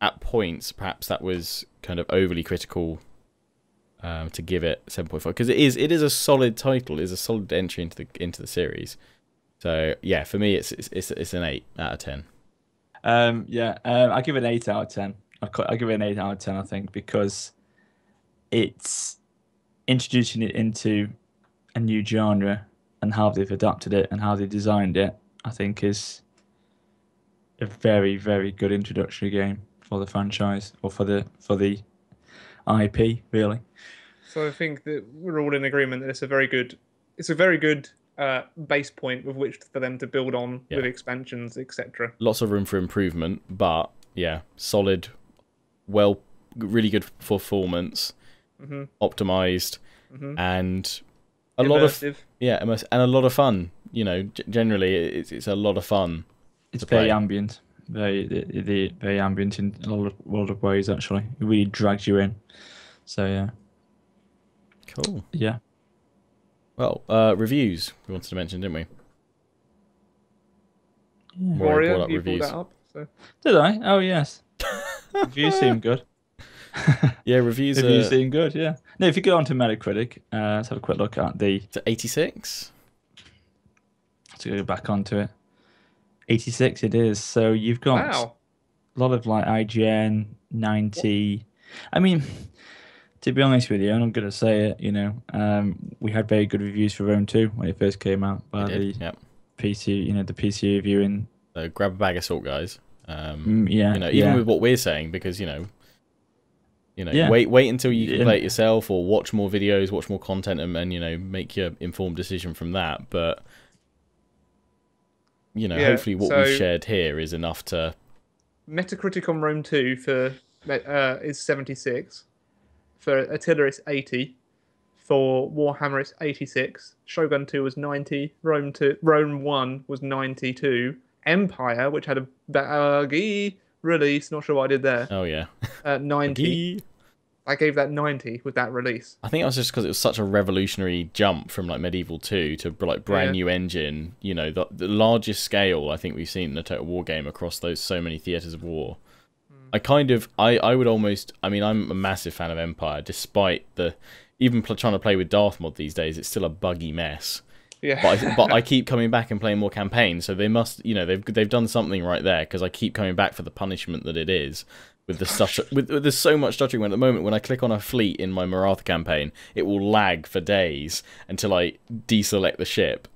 at points perhaps that was kind of overly critical to give it 7.5, because it is a solid title, it is a solid entry into the series. So yeah, for me it's an 8 out of 10. I give it an 8 out of 10. I give it an 8 out of 10, I think, because it's introducing it into a new genre, and how they've adapted it and how they designed it, I think is a very, very good introductory game for the franchise, or for the IP, really. So I think that we're all in agreement that it's a very good base point with which for them to build on with expansions, etc. Lots of room for improvement, but solid, really good performance, optimized, and a immersive. lot of a lot of fun. Generally it's a lot of fun. It's very ambient, very ambient in a lot of ways. Actually, it really drags you in. So yeah, cool. Yeah. Well, reviews we wanted to mention, didn't we? Yeah. More I brought Warrior, up you brought reviews. that up. So. Did I? Oh yes. Reviews seem good. Yeah, reviews Reviews are seem good. Yeah. No, if you go on to Metacritic, let's have a quick look at the. to 86. To go back onto it. 86 it is. So you've got Wow. a lot of like IGN 90. I mean, to be honest with you, and I'm gonna say it, we had very good reviews for Rome 2 when it first came out by the Yep. PC, the PC reviewing. So grab a bag of salt, guys. Yeah. Even with what we're saying, because Yeah. wait until you can Yeah. play it yourself or watch more videos, watch more content, and make your informed decision from that. But hopefully what we've shared here is enough to. Metacritic on Rome 2 is 76. For Attila, it's 80. For Warhammer, it's 86. Shogun 2 was 90. Rome 1 was 92. Empire, which had a buggy release, not sure what I did there, Oh yeah. 90. I gave that 90 with that release. I think that was just because it was such a revolutionary jump from like Medieval 2 to like brand new engine. The largest scale I think we've seen in a Total War game across so many theatres of war. I would almost. I mean, I'm a massive fan of Empire, despite even trying to play with Darth mod these days. It's still a buggy mess. Yeah. But I keep coming back and playing more campaigns, so they must. They've done something right there, because I keep coming back for the punishment that it is. With the stutter, there's so much stuttering. When at the moment, when I click on a fleet in my Maratha campaign, it will lag for days until I deselect the ship.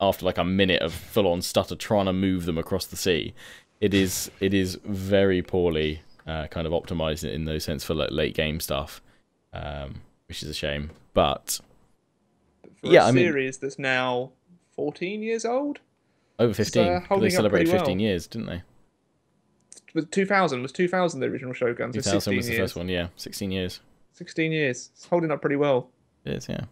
After like a minute of full-on stutter trying to move them across the sea, it is very poorly kind of optimized in those sense for like late game stuff, which is a shame. But For a series that's now 14 years old. Over 15. They celebrated 15 well. years, didn't they? Was 2000 the original Shogun? So 2000 was the years. first one, yeah. 16 years. 16 years. It's holding up pretty well. It is, yeah.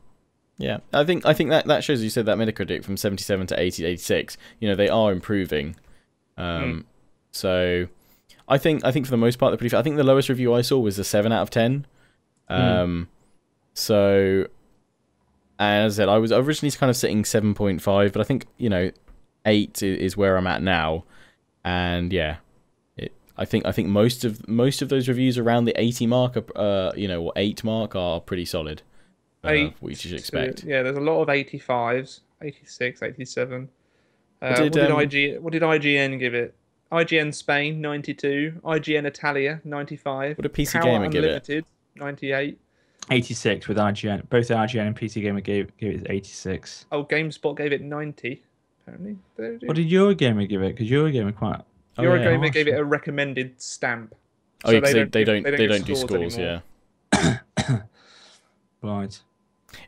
Yeah, I think that shows, you said that Metacritic from 77 to 80 to 86. They are improving. So I think for the most part they're pretty fair. I think the lowest review I saw was a 7 out of 10. So as I said, I was originally kind of sitting 7.5, but I think 8 is where I'm at now. And yeah, I think most of those reviews around the 80 mark or 8 mark are pretty solid. 8, which you should expect. Yeah, there's a lot of 85s, 86, 87. What did IGN give it? IGN Spain 92, IGN Italia 95. What did PC Power Gamer give it? Unlimited 98. 86 with IGN. Both IGN and PC Gamer gave it 86. Oh, GameSpot gave it 90. Apparently. What did Eurogamer give it? Because Eurogamer quite. Eurogamer gave it a recommended stamp. Oh, so yeah, they don't do scores, yeah. Right.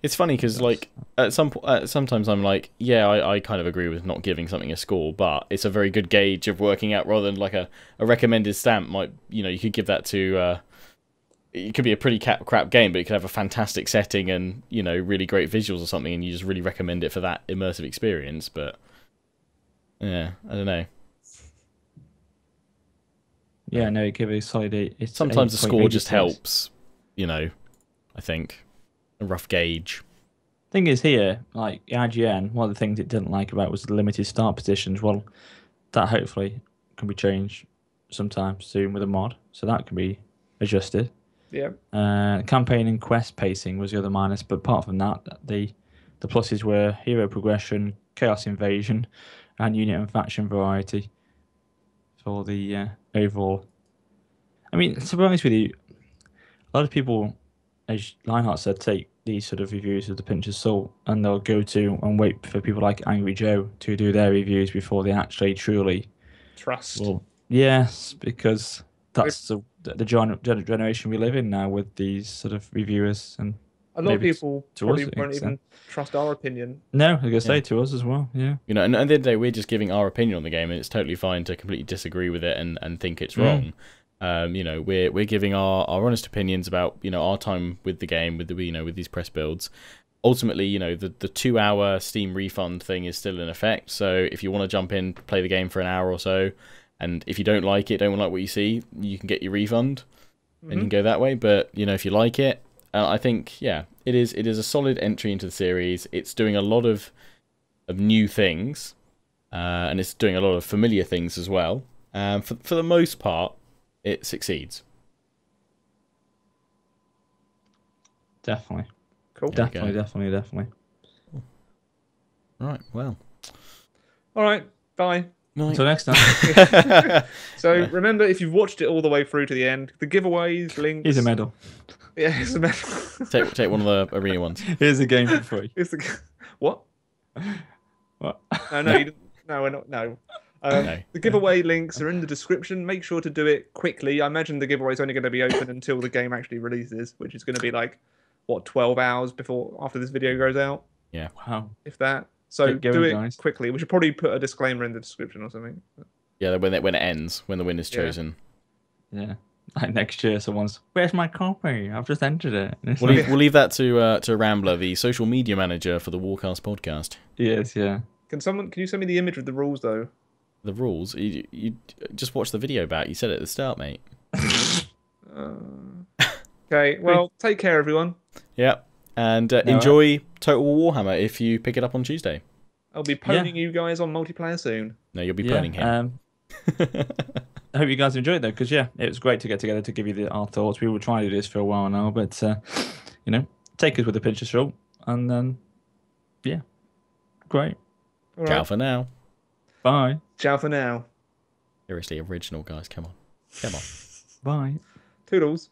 It's funny because like sometimes I'm like, yeah, I kind of agree with not giving something a score, but it's a very good gauge of working out, rather than like a recommended stamp might, you could give that to it could be a pretty crap game, but it could have a fantastic setting and really great visuals or something, and you just really recommend it for that immersive experience. But yeah, I don't know. Yeah, no, give it a solid 8. Sometimes the score just helps, I think. A rough gauge. Thing is here, like IGN, one of the things it didn't like about was the limited start positions. Well, that hopefully can be changed sometime soon with a mod, so that can be adjusted. Yeah. Campaign and quest pacing was the other minus, but apart from that, the pluses were hero progression, chaos invasion, and unit and faction variety for the overall. I mean, to be honest with you, a lot of people, as Lionheart said, take these sort of reviews with a pinch of salt, and they'll go to and wait for people like Angry Joe to do their reviews before they actually truly trust. Well, yes, because that's the generation we live in now with these sort of reviewers, and a lot of people probably won't even trust our opinion. No, I was gonna say to us as well. Yeah, and at the end of the day, we're just giving our opinion on the game, and it's totally fine to completely disagree with it and think it's wrong. We're giving our honest opinions about our time with the game, with with these press builds. Ultimately, the 2-hour Steam refund thing is still in effect. So if you want to jump in, play the game for an hour or so, and if you don't like what you see, you can get your refund, and you can go that way. But if you like it, I think it is a solid entry into the series. It's doing a lot of new things. and it's doing a lot of familiar things as well. For the most part, it succeeds. Definitely. Cool. There we go. Definitely. Right, well. All right. Bye. Until next time. So remember, if you've watched it all the way through to the end, the giveaways, links. Here's a medal. Yeah, here's a medal. Take one of the arena ones. Here's a game for free. Here's the... What? What? No, you didn't... no, we're not. No. No. The giveaway links are in the description. Make sure to do it quickly. I imagine the giveaway is only going to be open until the game actually releases, which is going to be like, what, 12 hours after this video goes out, Yeah. Wow. if that. So Get going, do it guys. quickly. We should probably put a disclaimer in the description or something. Yeah, when it ends, when the winner's Yeah. chosen. Yeah. Like next year, someone's, where's my copy? I've just entered it. And it's We'll like, leave that to Rambler, the social media manager for the Warcast podcast. yes, yeah. Can you send me the image with the rules though? The rules, you just watch the video back. You said it at the start, mate. Okay, well, take care, everyone. Yeah, and enjoy Total War Warhammer if you pick it up on Tuesday. I'll be poning you guys on multiplayer soon. No, you'll be phoning him. I hope you guys enjoyed that because it was great to get together to give you our thoughts. We were trying to do this for a while now, but take us with a pinch of salt, and then great. All Ciao right. for now. Bye. Ciao for now. Seriously, original guys, come on. Bye. Toodles.